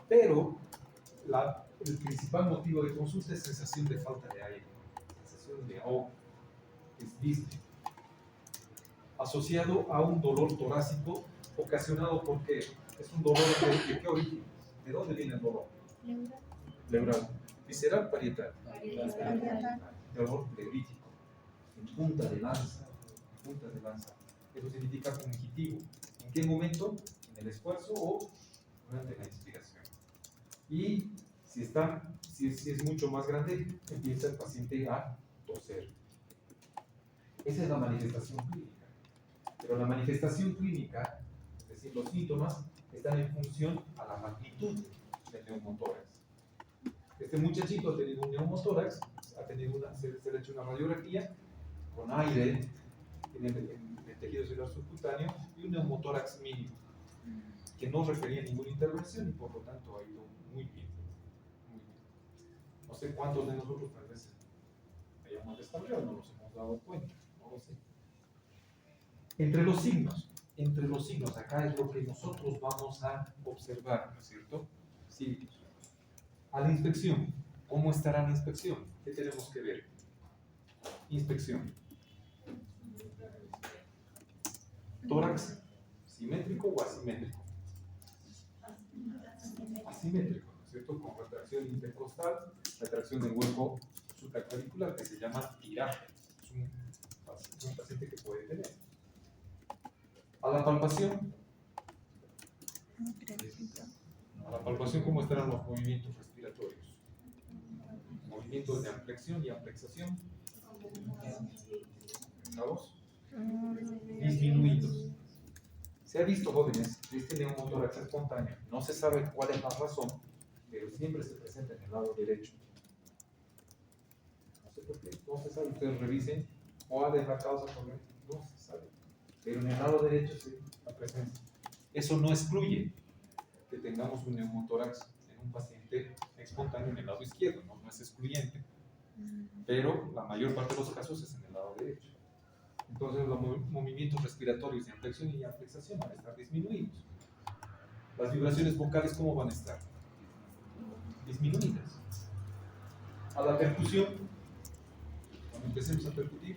Pero, el principal motivo de consulta es sensación de falta de aire, sensación de ahogo, es Disney. Asociado a un dolor torácico ocasionado por qué? Es un dolor de qué origen. ¿De dónde viene el dolor? Pleural. Visceral, parietal. Dolor pleurítico. En punta de lanza. Punta de lanza. Eso significa fungitivo. ¿En qué momento? En el esfuerzo o durante la inspiración. Y si es mucho más grande, empieza el paciente a toser. Esa es la manifestación clínica. Pero la manifestación clínica, es decir, los síntomas, están en función a la magnitud del neumotórax. Este muchachito ha tenido un neumotórax, se le ha hecho una radiografía con aire en el tejido celular subcutáneo y un neumotórax mínimo, que no requería ninguna intervención y por lo tanto ha ido muy bien. Muy bien. No sé cuántos de nosotros tal vez hayamos desarrollado, no nos hemos dado cuenta, no lo sé. Entre los signos, acá es lo que nosotros vamos a observar, ¿no es cierto? Signos. A la inspección, ¿cómo estará la inspección? ¿Qué tenemos que ver? Inspección. Tórax, ¿simétrico o asimétrico? Asimétrico, ¿no es cierto? Con retracción intercostal, retracción del hueco supraclavicular, que se llama tiraje. Es un paciente que puede tener. A la palpación. A la palpación, ¿cómo estarán los movimientos respiratorios? Movimientos de amflexión y amplexación. ¿Vamos? Disminuidos. Se ha visto, jóvenes, que este neumotórax espontáneo, no se sabe cuál es la razón, pero siempre se presenta en el lado derecho. No sé por qué, no se sabe. Ustedes revisen cuál es la causa, no se sabe. Pero en el lado derecho sí, la presencia. Eso no excluye que tengamos un neumotórax en un paciente espontáneo en el lado izquierdo, no es excluyente. Pero la mayor parte de los casos es en el lado derecho. Entonces los movimientos respiratorios de amflexión y amplexación van a estar disminuidos. Las vibraciones vocales, ¿cómo van a estar? Disminuidas. A la percusión, cuando empecemos a percutir,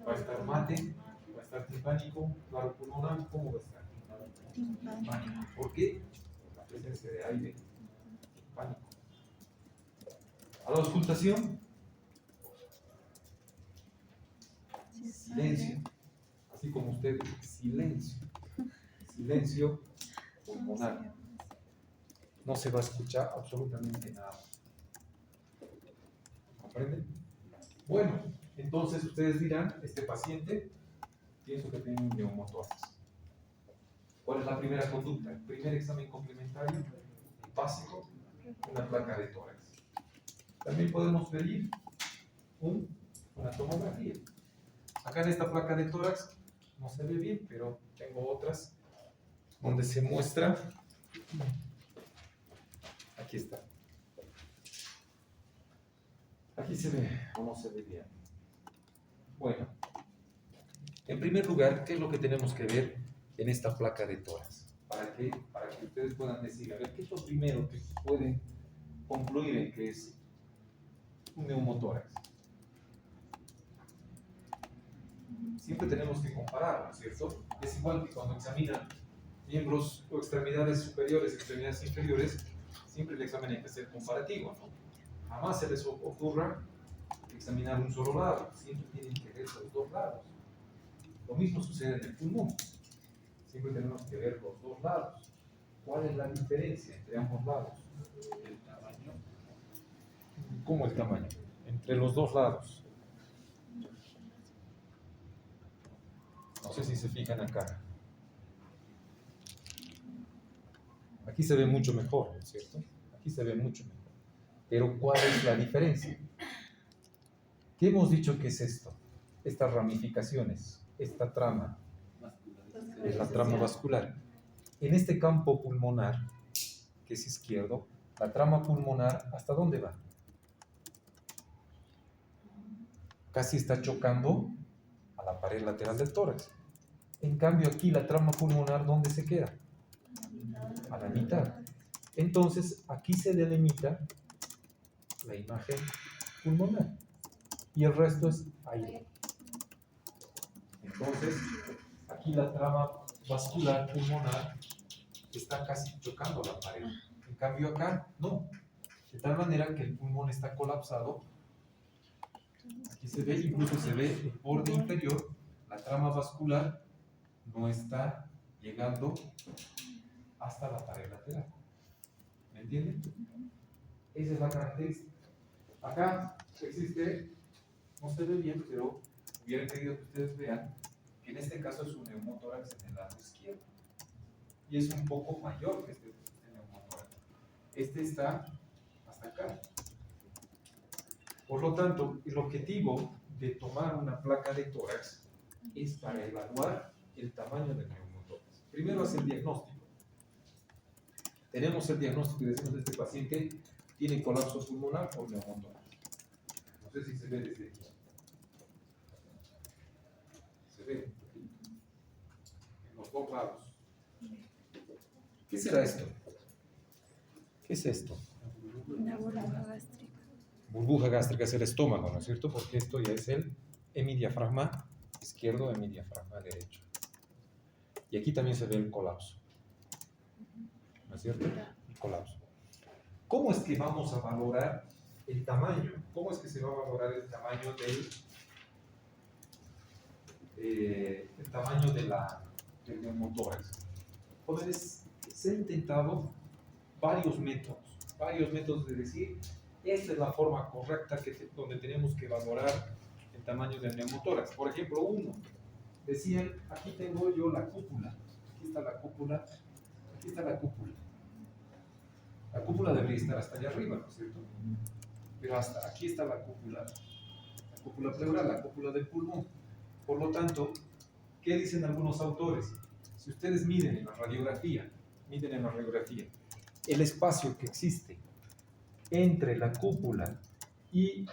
va a estar mate, va a estar timpánico, claro pulmonar, ¿cómo va a estar? Timpánico. ¿Por qué? Por la presencia de aire timpánico. A la auscultación, silencio, así como ustedes, silencio pulmonar. No se va a escuchar absolutamente nada. ¿Comprenden? Bueno, entonces ustedes dirán, este paciente, pienso que tiene un neumotórax. ¿Cuál es la primera conducta? El primer examen complementario, básico, una placa de tórax. También podemos pedir una tomografía. Acá en esta placa de tórax no se ve bien, pero tengo otras donde se muestra. Aquí está. Aquí se ve o no se ve bien. Bueno, en primer lugar, ¿qué es lo que tenemos que ver en esta placa de tórax? Para que ustedes puedan decir, a ver, ¿qué es lo primero que pueden concluir en que es un neumotórax? Siempre tenemos que comparar, ¿no es cierto? Es igual que cuando examinan miembros o extremidades superiores, extremidades inferiores, siempre el examen hay que ser comparativo, ¿no? Jamás se les ocurra examinar un solo lado, siempre tienen que ver los dos lados. Lo mismo sucede en el pulmón, siempre tenemos que ver los dos lados. ¿Cuál es la diferencia entre ambos lados? El tamaño. ¿Cómo el tamaño? Entre los dos lados. No sé si se fijan acá. Aquí se ve mucho mejor, ¿no es cierto? Aquí se ve mucho mejor. Pero ¿cuál es la diferencia? ¿Qué hemos dicho que es esto? Estas ramificaciones, esta trama, es la trama vascular. En este campo pulmonar, que es izquierdo, la trama pulmonar, ¿hasta dónde va? Casi está chocando a la pared lateral del tórax. En cambio aquí la trama pulmonar, ¿dónde se queda? A la mitad. Entonces aquí se delimita la imagen pulmonar y el resto es aire. Entonces aquí la trama vascular pulmonar está casi chocando la pared. En cambio acá no, de tal manera que el pulmón está colapsado. Aquí se ve, incluso se ve el borde inferior, la trama vascular no está llegando hasta la pared lateral. ¿Me entienden? Esa es la característica. Acá existe No se ve bien, pero hubiera querido que ustedes vean que en este caso es un neumotórax en el lado izquierdo. Y es un poco mayor que este neumotórax. Este está hasta acá. Por lo tanto, el objetivo de tomar una placa de tórax es para evaluar el tamaño del neumotórax. Primero hace el diagnóstico. Tenemos el diagnóstico y decimos este paciente tiene colapso pulmonar por neumotórax. No sé si se ve desde aquí. Se ve en los dos lados. ¿Qué será esto? ¿Qué es esto? Una burbuja gástrica. Burbuja gástrica es el estómago, ¿no es cierto? Porque esto ya es el hemidiafragma izquierdo, hemidiafragma derecho. Y aquí también se ve el colapso. ¿No es cierto? El colapso. ¿Cómo es que vamos a valorar el tamaño? ¿Cómo es que se va a valorar el tamaño del neumotórax? Jóvenes, se han intentado varios métodos de decir, esta es la forma correcta donde tenemos que valorar el tamaño del neumotórax. Por ejemplo, uno, decían, aquí tengo yo la cúpula, aquí está la cúpula, aquí está la cúpula. La cúpula debería estar hasta allá arriba, ¿no es cierto? Pero hasta aquí está la cúpula pleural, la cúpula del pulmón. Por lo tanto, ¿qué dicen algunos autores? Si ustedes miden en la radiografía, el espacio que existe entre la cúpula y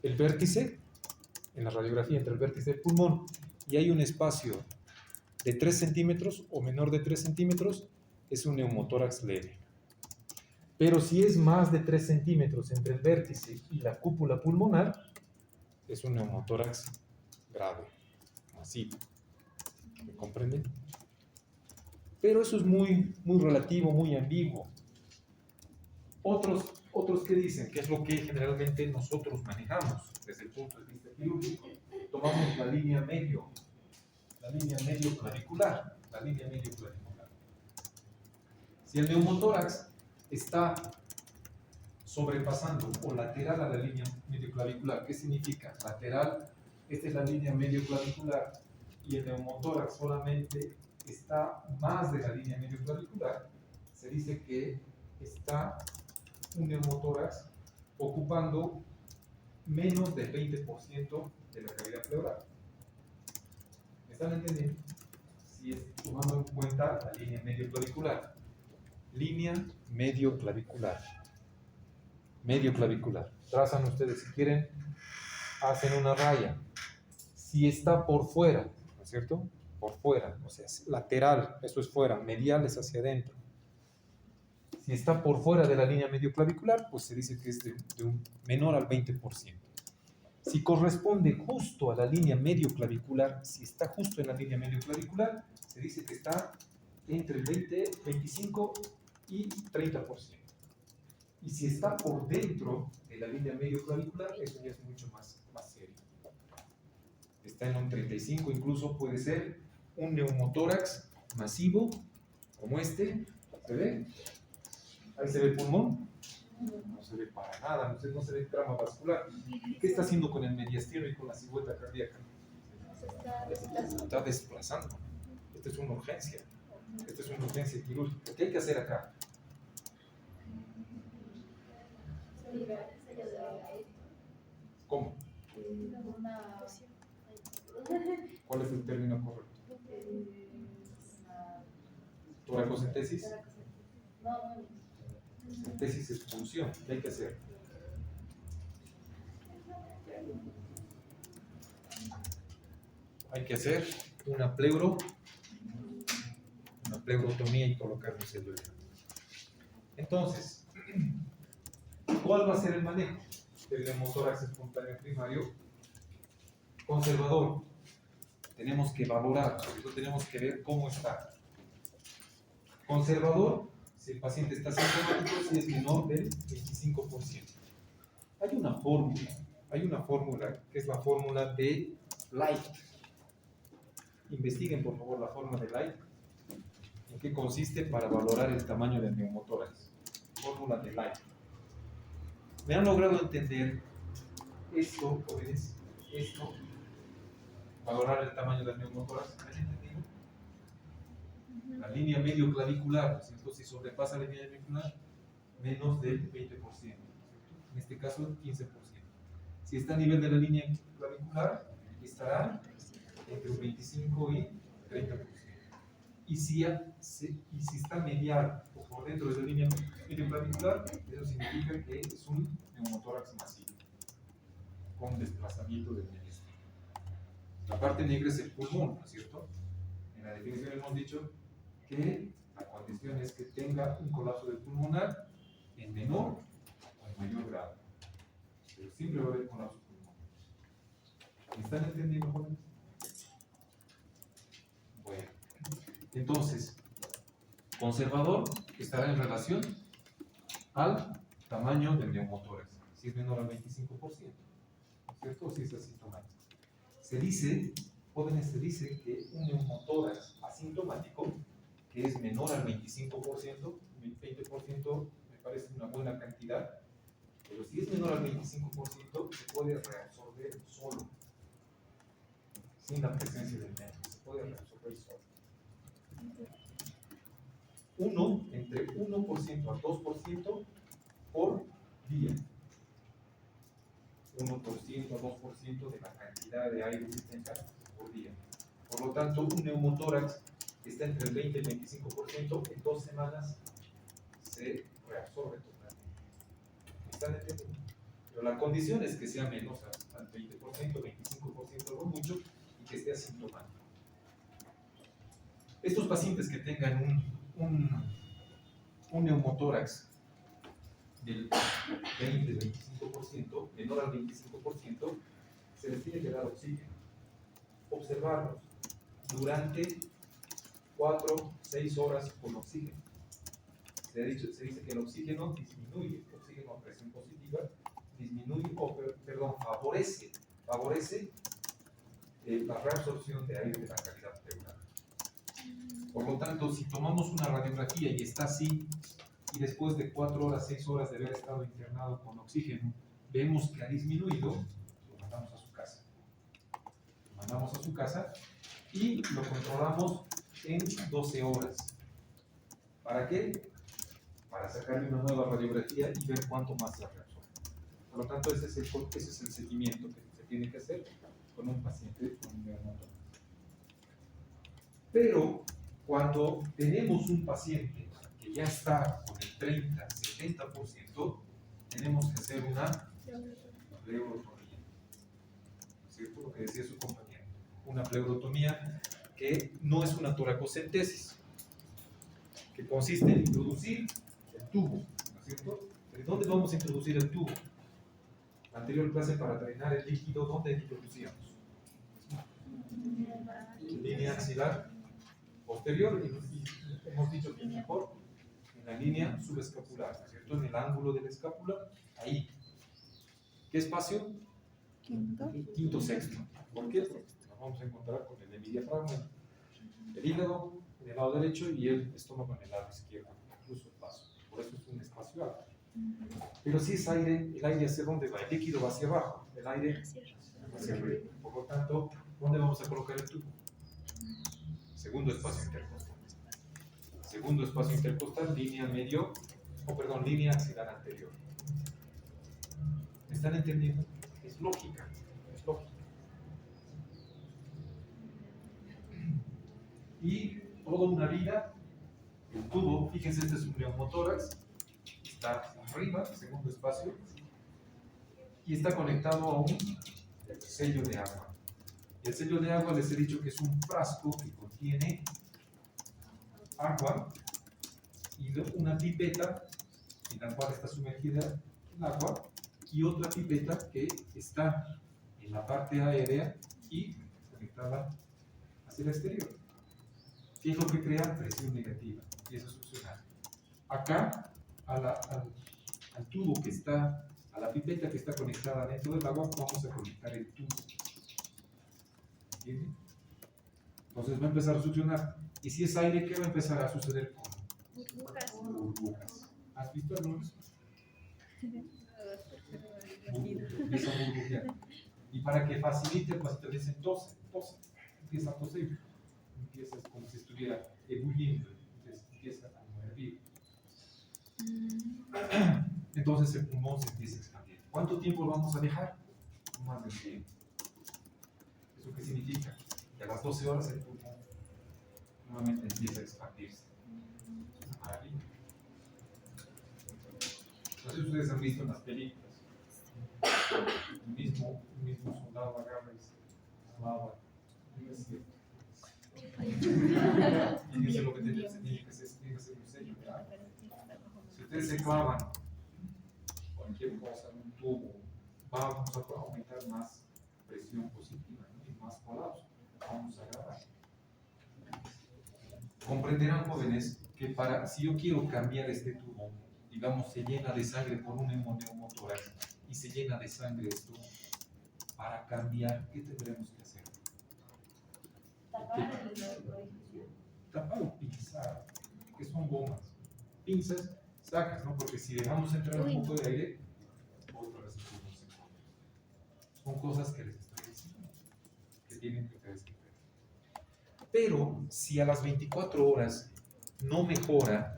el vértice, en la radiografía entre el vértice del pulmón, y hay un espacio de 3 centímetros o menor de 3 centímetros, es un neumotórax leve. Pero si es más de 3 centímetros entre el vértice y la cúpula pulmonar, es un neumotórax grave, masivo. ¿Me comprenden? Pero eso es muy relativo, muy ambiguo. Otros que dicen, que es lo que generalmente nosotros manejamos desde el punto de vista quirúrgico, tomamos la línea medio clavicular. Si el neumotórax está sobrepasando o lateral a la línea medio clavicular, ¿qué significa? Lateral, esta es la línea medio clavicular y el neumotórax solamente está más de la línea medio clavicular, se dice que está un neumotórax ocupando menos del 20% de la cavidad pleural. ¿Me están entendiendo? Si es tomando en cuenta la línea medio clavicular. Línea medio clavicular. Medio clavicular. Trazan ustedes, si quieren, hacen una raya. Si está por fuera, ¿no es cierto? Por fuera, o sea, lateral, eso es fuera, medial es hacia adentro. Si está por fuera de la línea medio clavicular, pues se dice que es de un menor al 20%. Si corresponde justo a la línea medio clavicular, si está justo en la línea medio clavicular, se dice que está entre el 20, 25 y 30%. Y si está por dentro de la línea medio clavicular, eso ya es mucho más serio. Está en un 35, incluso puede ser un neumotórax masivo, como este. ¿Se ve? Ahí se ve el pulmón. No se ve para nada, no se ve trama vascular. ¿Qué está haciendo con el mediastino y con la cigüeta cardíaca? Está desplazando. Esta es una urgencia. Esta es una urgencia quirúrgica. ¿Qué hay que hacer acá? ¿Cómo? ¿Cuál es el término correcto? ¿Toracocentesis? Centesis es punción. ¿Qué hay que hacer? Hay que hacer una pleurotomía y colocar un celular. Entonces, ¿cuál va a ser el manejo del neumotórax espontáneo primario? Conservador. Tenemos que valorar, tenemos que ver cómo está. Conservador, si el paciente está sintomático, si es menor del 25%. Hay una fórmula que es la fórmula de Light. Investiguen por favor la fórmula de Light. ¿En qué consiste para valorar el tamaño del neumotórax? Fórmula de Light. Me han logrado entender esto, jóvenes, esto, valorar el tamaño del neumotórax, ¿me han entendido? La línea medio clavicular, ¿no es cierto? Si sobrepasa la línea clavicular, menos del 20%, ¿no es cierto? En este caso, 15%. Si está a nivel de la línea clavicular, estará entre un 25 y 30%. Y si está medial o por dentro de la línea medio clavicular, eso significa que es un neumotórax masivo, con desplazamiento del menisco. La parte negra es el pulmón, ¿no es cierto? En la definición hemos dicho que la condición es que tenga un colapso del pulmonar en menor o en mayor grado. Pero siempre va a haber colapso pulmonar. ¿Me están entendiendo, jóvenes? Bueno, entonces, conservador estará en relación al tamaño del neumotórax, si es menor al 25%, ¿no es cierto? O si es asintomático. Se dice, jóvenes, se dice que un neumotórax asintomático, que es menor al 25%, 20% me parece una buena cantidad, pero si es menor al 25%, se puede reabsorber solo, sin la presencia del nervio, se puede reabsorber solo. Entre 1% a 2% por día. 1% a 2% de la cantidad de aire que tenga por día. Por lo tanto, un neumotórax que está entre el 20 y el 25%, en 2 semanas se reabsorbe totalmente. ¿Están entendiendo? Pero la condición es que sea menos al 20%, 25% lo mucho, y que esté asintomático. Estos pacientes que tengan un neumotórax del 20-25%, menor al 25%, se les tiene que dar oxígeno. Observarlos durante 4-6 horas con oxígeno. Se dice que el oxígeno disminuye, oxígeno a presión positiva, favorece la reabsorción de aire de la cavidad pleural. Por lo tanto, si tomamos una radiografía y está así, y después de 4 horas, 6 horas de haber estado internado con oxígeno, vemos que ha disminuido, lo mandamos a su casa. Lo mandamos a su casa y lo controlamos en 12 horas. ¿Para qué? Para sacarle una nueva radiografía y ver cuánto más se reabsorbe. Por lo tanto, ese es el seguimiento que se tiene que hacer con un paciente con un neumotórax. Pero cuando tenemos un paciente que ya está con el 30-70%, tenemos que hacer una pleurotomía. ¿Cierto? Lo que decía su compañero. Una pleurotomía que no es una toracocentesis, que consiste en introducir el tubo, ¿no es cierto? ¿De dónde vamos a introducir el tubo? La anterior clase, para drenar el líquido, ¿dónde introducíamos? Línea axilar posterior, y hemos dicho que mejor en la línea subescapular, ¿no es cierto? En el ángulo de la escápula, ahí. ¿Qué espacio? Quinto sexto. ¿Por qué? Porque nos vamos a encontrar con el diafragma, el hígado en el lado derecho y el estómago en el lado izquierdo, incluso el vaso. Por eso es un espacio alto. Pero si es aire, el aire hacia dónde va, el líquido va hacia abajo, el aire hacia arriba. Por lo tanto, ¿dónde vamos a colocar el tubo? Segundo espacio intercostal. Segundo espacio intercostal, línea línea axilar anterior. ¿Me están entendiendo? Es lógica, es lógica. Y toda una vida, el tubo, fíjense, este es un neumotórax, está arriba, segundo espacio, y está conectado a un sello de agua. El sello de agua les he dicho que es un frasco que contiene agua y una pipeta en la cual está sumergida el agua y otra pipeta que está en la parte aérea y conectada hacia el exterior. ¿Qué es lo que crea? Presión negativa, empieza a succionar. Acá, al tubo que está, a la pipeta que está conectada dentro del agua, vamos a conectar el tubo. ¿Entienden? Entonces va a empezar a succionar. Y si es aire, ¿qué va a empezar a suceder con burbujas? ¿Has visto algunos? empieza a burbujear. Y para que facilite, pues te dicen tose, empieza a toser, empieza como si estuviera ebulliendo, entonces empieza a hervir. Entonces el pulmón se empieza a expandir. ¿Cuánto tiempo lo vamos a dejar? Más de tiempo. ¿Eso qué significa? Que a las 12 horas el pulmón nuevamente empieza a expandirse. Es una maravilla. Entonces ustedes han visto en las películas, el mismo soldado agarra y se lava. No es cierto. Y eso es lo que tiene que ser un sello de agua. Si ustedes se clavan cualquier cosa en un tubo, vamos a aumentar más presión positiva, ¿no? Y más colapso. Vamos a grabar. Comprenderán, jóvenes, que si yo quiero cambiar este tubo, digamos, se llena de sangre por un neumotórax y se llena de sangre esto, para cambiar, ¿qué tendremos que hacer? Tapar o pinzar, que son gomas. Pinzas, sacas, ¿no? Porque si dejamos entrar un poco de aire, otra vez el pulmón se pone. Son cosas que les estoy diciendo, que tienen que ustedes que ver. Pero si a las 24 horas no mejora,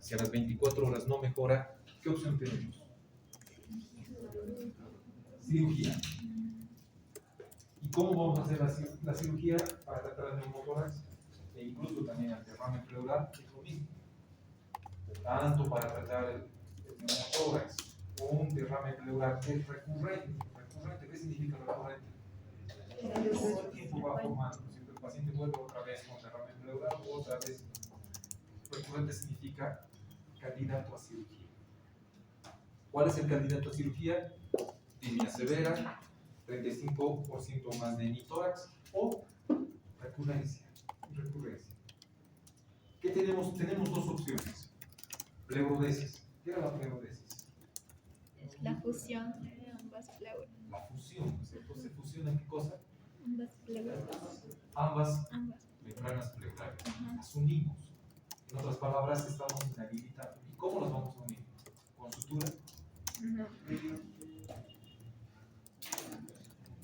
si a las 24 horas no mejora, ¿qué opción tenemos? Cirugía. ¿Y cómo vamos a hacer la cirugía para tratar el neumotórax? E incluso también el derrame pleural, es lo mismo. Tanto para tratar el neumotórax o un derrame pleural que es recurrente. ¿Qué significa recurrente? Todo el tiempo va formando. El paciente vuelve otra vez con derrame pleural o otra vez. Recurrente significa candidato a cirugía. ¿Cuál es el candidato a cirugía? Disnea severa, 35% más de hemitórax o recurrencia. ¿Qué tenemos? Tenemos dos opciones. Pleurodesis. ¿Qué era la pleurodesis? Es la fusión de ambas pleuras. La fusión, ¿cierto? ¿Se fusionan qué cosa? Ambas pleuras. Ambas membranas pleurales. Las unimos. En otras palabras, estamos inhabilitados. ¿Y cómo las vamos a unir? ¿Con sutura? No.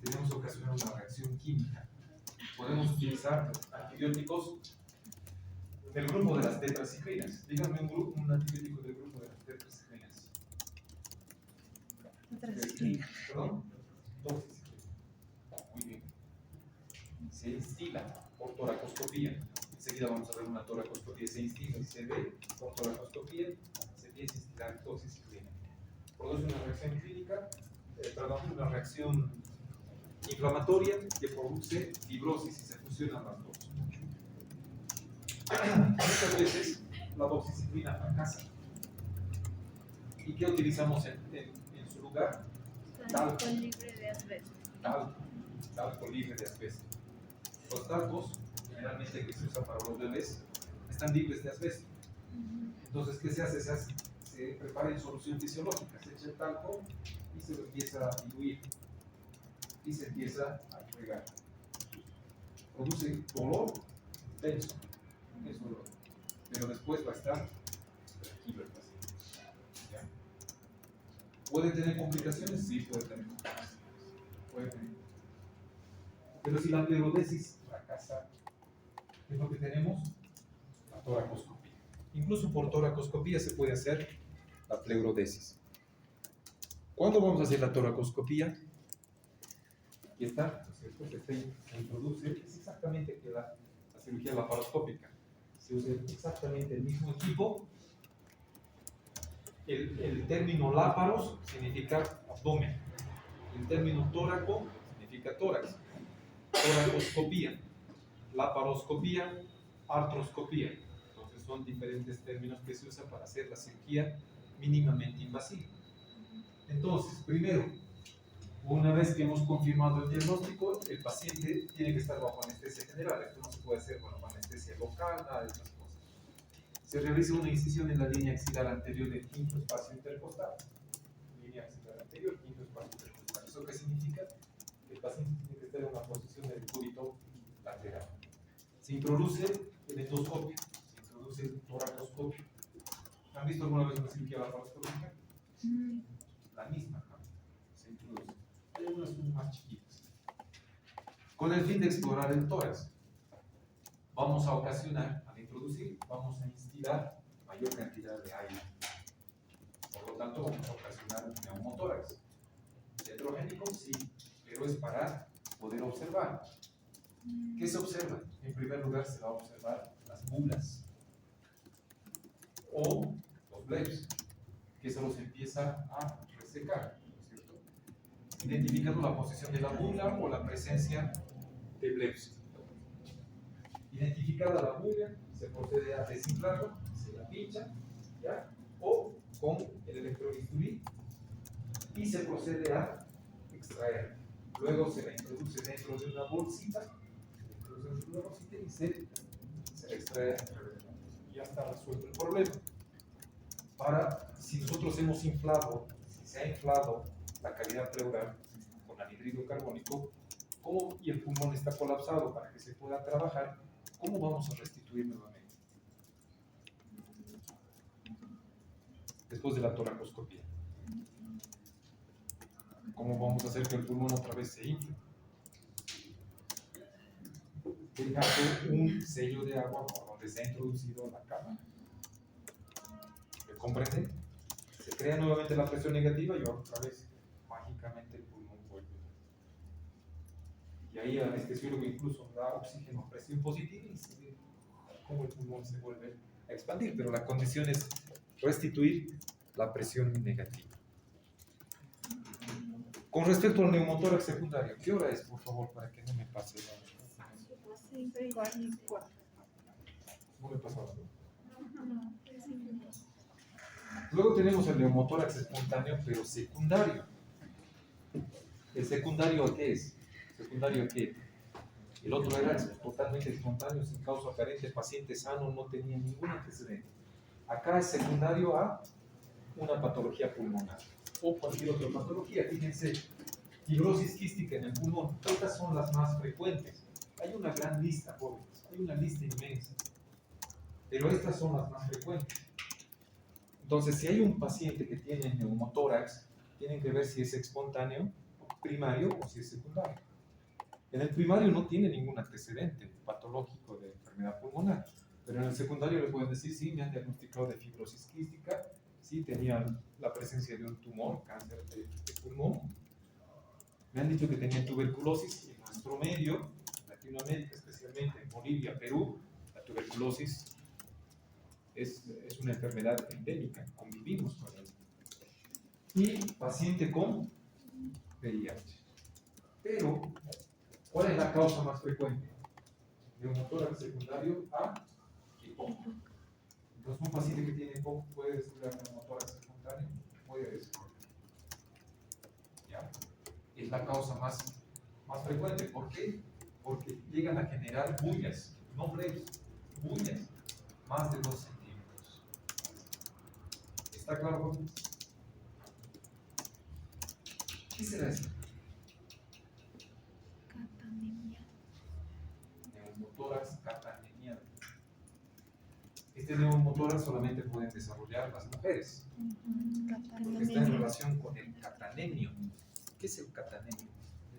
Tenemos que ocasionar una reacción química. Podemos utilizar antibióticos del grupo de las tetraciclinas. Díganme un antibiótico del grupo de las tetraciclinas. ¿Perdón? Doxiciclina. Muy bien. Se instila por toracoscopía. Enseguida vamos a ver una toracoscopía. Se instila y se ve por toracoscopía. Se empieza a instilar doxiciclina. Produce una reacción clínica, una reacción inflamatoria que produce fibrosis y se fusionan las dos. Muchas veces la doxiciclina fracasa. ¿Y qué utilizamos en su lugar? Talco libre de asbesto. Talco libre de asbesto. Los talcos, generalmente que se usan para los bebés, están libres de asbesto. Entonces, ¿qué se hace? Se prepara en solución fisiológica, se echa el talco y se lo empieza a diluir y se empieza a regar. Produce dolor intenso, es dolor, pero después va a estar tranquilo el paciente. ¿Ya? ¿Puede tener complicaciones? Sí, puede tener complicaciones. Pero si la pleurodesis fracasa, ¿qué es lo que tenemos? La toracoscopía. Incluso por toracoscopía se puede hacer la pleurodesis. ¿Cuándo vamos a hacer la toracoscopía? Aquí está, ¿cierto? Se introduce, es exactamente que la cirugía laparoscópica. Se usa exactamente el mismo equipo. El término láparos significa abdomen. El término tóraco significa tórax. Toracoscopía, laparoscopía, artroscopía. Entonces son diferentes términos que se usan para hacer la cirugía mínimamente invasiva. Entonces, primero, una vez que hemos confirmado el diagnóstico, el paciente tiene que estar bajo anestesia general. Esto no se puede hacer bajo anestesia local, nada de esas cosas. Se realiza una incisión en la línea axilar anterior del quinto espacio intercostal. Línea axilar anterior, quinto espacio intercostal. ¿Eso qué significa? Que el paciente tiene que estar en una posición del cúbito lateral. Se introduce el endoscopio, se introduce el toracoscopio. ¿Han visto alguna vez una cirugía laparoscópica? La misma, ¿no? con el fin de explorar el tórax. Vamos a ocasionar, al introducir, vamos a instilar mayor cantidad de aire. Por lo tanto, vamos a ocasionar un neumotórax. Heterogénico, sí, pero es para poder observar. ¿Qué se observa? En primer lugar, se va a observar las bulas o los bleps, que se los empieza a resecar, ¿no es cierto? Identificando la posición de la bula o la presencia de bleps. Identificada la bula, se procede a desinflarla, se la pincha, ¿ya? O con el electrobisturí y se procede a extraer. Luego se la introduce dentro de una bolsita, y se extrae. Y ya está resuelto el problema. Para, si nosotros hemos inflado, si se ha inflado la cavidad pleural con anhídrido carbónico, ¿cómo, y el pulmón está colapsado para que se pueda trabajar, ¿cómo vamos a restituir nuevamente? Después de la toracoscopía. ¿Cómo vamos a hacer que el pulmón otra vez se infle? Dejando un sello de agua por donde se ha introducido la cámara. ¿Me comprenden? Se crea nuevamente la presión negativa y otra vez mágicamente el pulmón vuelve. Y ahí el anestesiólogo incluso da oxígeno a presión positiva y se ve cómo el pulmón se vuelve a expandir, pero la condición es restituir la presión negativa. Con respecto al neumotórax secundario, ¿qué hora es, por favor, para que no me pase nada? No me pasa nada. Luego tenemos el neumotórax espontáneo, pero secundario. ¿El secundario qué es? ¿Secundario qué? El otro era totalmente espontáneo, sin causa aparente, paciente sano, no tenía ningún antecedente. Acá es secundario a una patología pulmonar o cualquier otra patología. Fíjense, fibrosis quística en el pulmón. Estas son las más frecuentes. Hay una gran lista, jóvenes, hay una lista inmensa, pero estas son las más frecuentes. Entonces, si hay un paciente que tiene neumotórax, tienen que ver si es espontáneo, primario o si es secundario. En el primario no tiene ningún antecedente patológico de enfermedad pulmonar, pero en el secundario le pueden decir, sí, me han diagnosticado de fibrosis quística, sí, tenía la presencia de un tumor, cáncer de pulmón, me han dicho que tenía tuberculosis. En nuestro medio, Latinoamérica, especialmente en Bolivia, Perú, la tuberculosis es una enfermedad endémica, convivimos con ella. Y paciente con VIH. Pero, ¿cuál es la causa más frecuente? Neumotórax secundario a EPOC. Entonces, un paciente que tiene EPOC puede desarrollar neumotórax secundario, puede desarrollar. ¿Ya? Es la causa más frecuente. ¿Por qué? Porque llegan a generar bullas, no breves, bullas, más de 2 centímetros. ¿Está claro? ¿Qué será esto? Catanemia. Neumotórax catanemiano. Este neumotórax solamente pueden desarrollar las mujeres, porque está en relación con el catanemio. ¿Qué es el catanemio?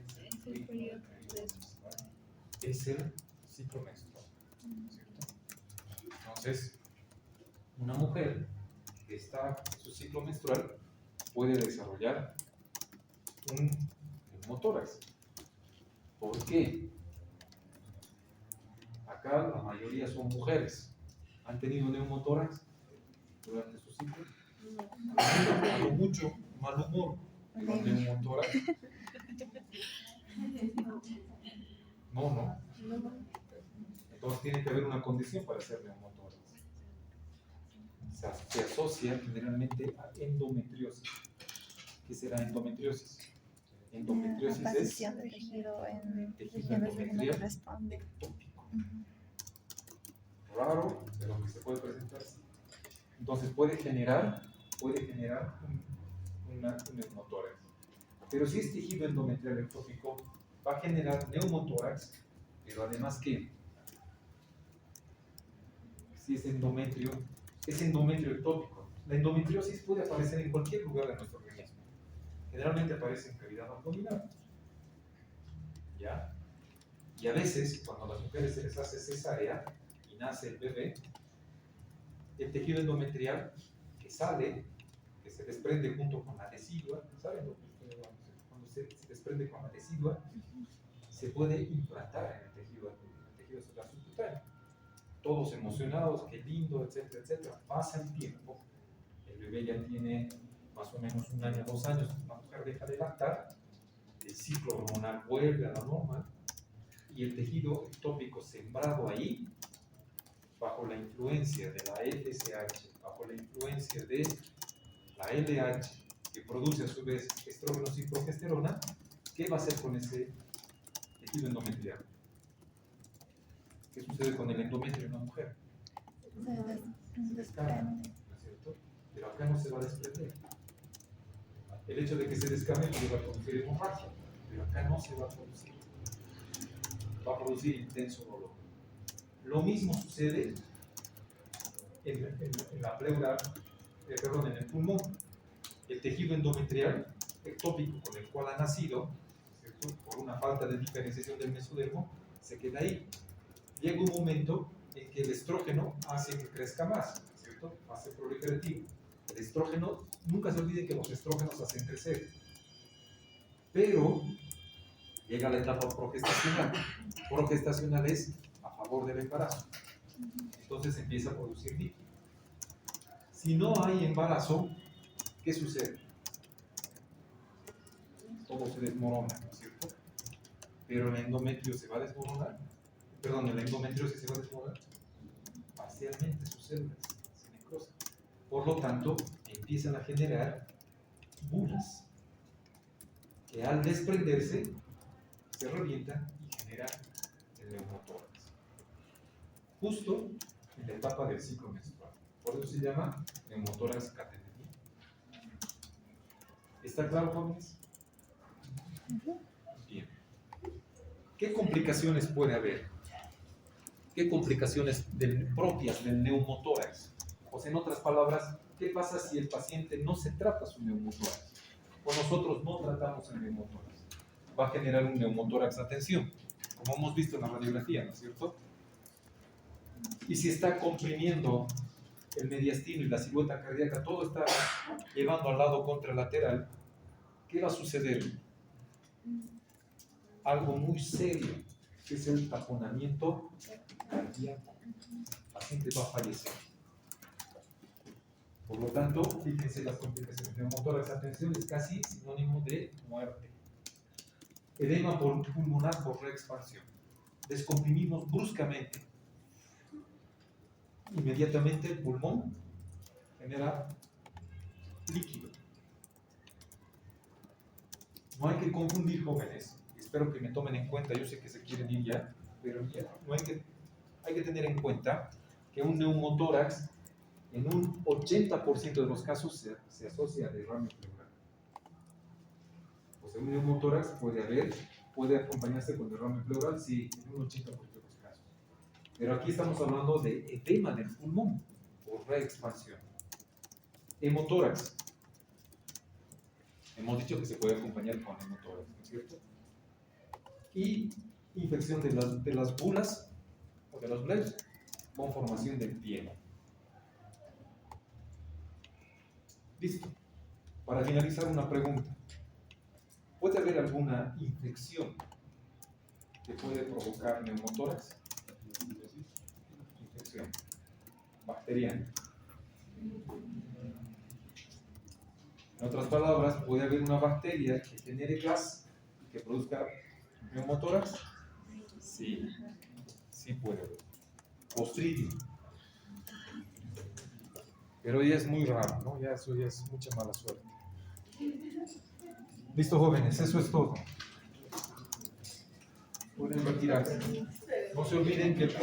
Es el periodo Es el ciclo menstrual, ¿cierto? Entonces, una mujer que está en su ciclo menstrual puede desarrollar un neumotórax. ¿Por qué? Acá la mayoría son mujeres. ¿Han tenido neumotórax durante su ciclo? A lo mucho, mal humor, pero neumotórax. No. Entonces tiene que haber una condición para hacer neumotórax. Se asocia generalmente a endometriosis. ¿Qué será endometriosis? Endometriosis la es posición de tejido en tejido regiones que no endometrial corresponden. ectópico. Raro, pero que se puede presentar. Entonces puede generar un neumotórax. Pero si es tejido endometrial ectópico, va a generar neumotórax, pero además que si es endometrio ectópico. La endometriosis puede aparecer en cualquier lugar de nuestro organismo. Generalmente aparece en cavidad abdominal. ¿Ya? Y a veces, cuando a las mujeres se les hace cesárea y nace el bebé, el tejido endometrial que sale, que se desprende junto con la decidua, ¿saben lo que ustedes van a hacer? Cuando se desprende con la decidua, se puede implantar en el tejido celular subcutáneo. Todos emocionados, qué lindo, etcétera, etcétera. Pasa el tiempo, el bebé ya tiene más o menos 1 año, 2 años, la mujer deja de lactar, el ciclo hormonal vuelve a la norma y el tejido ectópico sembrado ahí, bajo la influencia de la FSH, bajo la influencia de la LH, que produce a su vez estrógenos y progesterona, ¿qué va a hacer con ese tejido endometrial? ¿Qué sucede con el endometrio en una mujer? Se descarga, ¿no es cierto? Pero acá no se va a desprender. El hecho de que se descargue no le va a producir hemorragia, pero acá no se va a producir. Va a producir intenso dolor. Lo mismo sucede en la pleura, en el pulmón. El tejido endometrial ectópico con el cual ha nacido, ¿cierto? Por una falta de diferenciación del mesodermo, se queda ahí. Llega un momento en que el estrógeno hace que crezca más, ¿cierto? Hace proliferativo. El estrógeno, nunca se olviden que los estrógenos hacen crecer. Pero llega la etapa progestacional. Progestacional es a favor del embarazo. Entonces empieza a producir líquido. Si no hay embarazo, ¿qué sucede? Todo se desmorona, ¿no es cierto? Pero el endometrio se va a desmoronar. Perdón, el endometriosis se va a desmoronar. Parcialmente sus células se necrosan. Por lo tanto, empiezan a generar bulas que al desprenderse se revientan y generan el neumotórax. Justo en la etapa del ciclo menstrual. Por eso se llama neumotórax catenario. ¿Está claro, jóvenes? Bien. ¿Qué complicaciones puede haber? ¿Qué complicaciones propias del neumotórax? O sea, en otras palabras, ¿qué pasa si el paciente no se trata su neumotórax? O nosotros no tratamos el neumotórax. Va a generar un neumotórax a tensión, como hemos visto en la radiografía, ¿no es cierto? Y si está comprimiendo el mediastino y la silueta cardíaca, todo está llevando al lado contralateral, ¿qué va a suceder? Algo muy serio, que es el taponamiento cardíaco. El paciente va a fallecer. Por lo tanto, fíjense las complicaciones. Neumotórax a tensión es casi sinónimo de muerte. Edema pulmonar por reexpansión. Descomprimimos bruscamente. Inmediatamente el pulmón genera líquido. No hay que confundir, jóvenes. Espero que me tomen en cuenta. Yo sé que se quieren ir ya, pero ya no hay que tener en cuenta que un neumotórax en un 80% de los casos se asocia a derrame pleural. O sea, un neumotórax puede acompañarse con derrame pleural, sí, en un 80% de los casos. Pero aquí estamos hablando de edema del pulmón por reexpansión. Hemotórax. Hemos dicho que se puede acompañar con hemotórax, ¿no es cierto? Y infección de las bulas o de los bleus con formación del piel. Listo. Para finalizar, una pregunta. ¿Puede haber alguna infección que puede provocar neumotórax? Infección bacteriana. En otras palabras, ¿puede haber una bacteria que genere gas y que produzca neumotórax? Sí, sí puede haber. Clostridium. Pero ya es muy raro, ¿no? Eso ya es mucha mala suerte. Listo, jóvenes, eso es todo. Pueden retirarse. No se olviden que el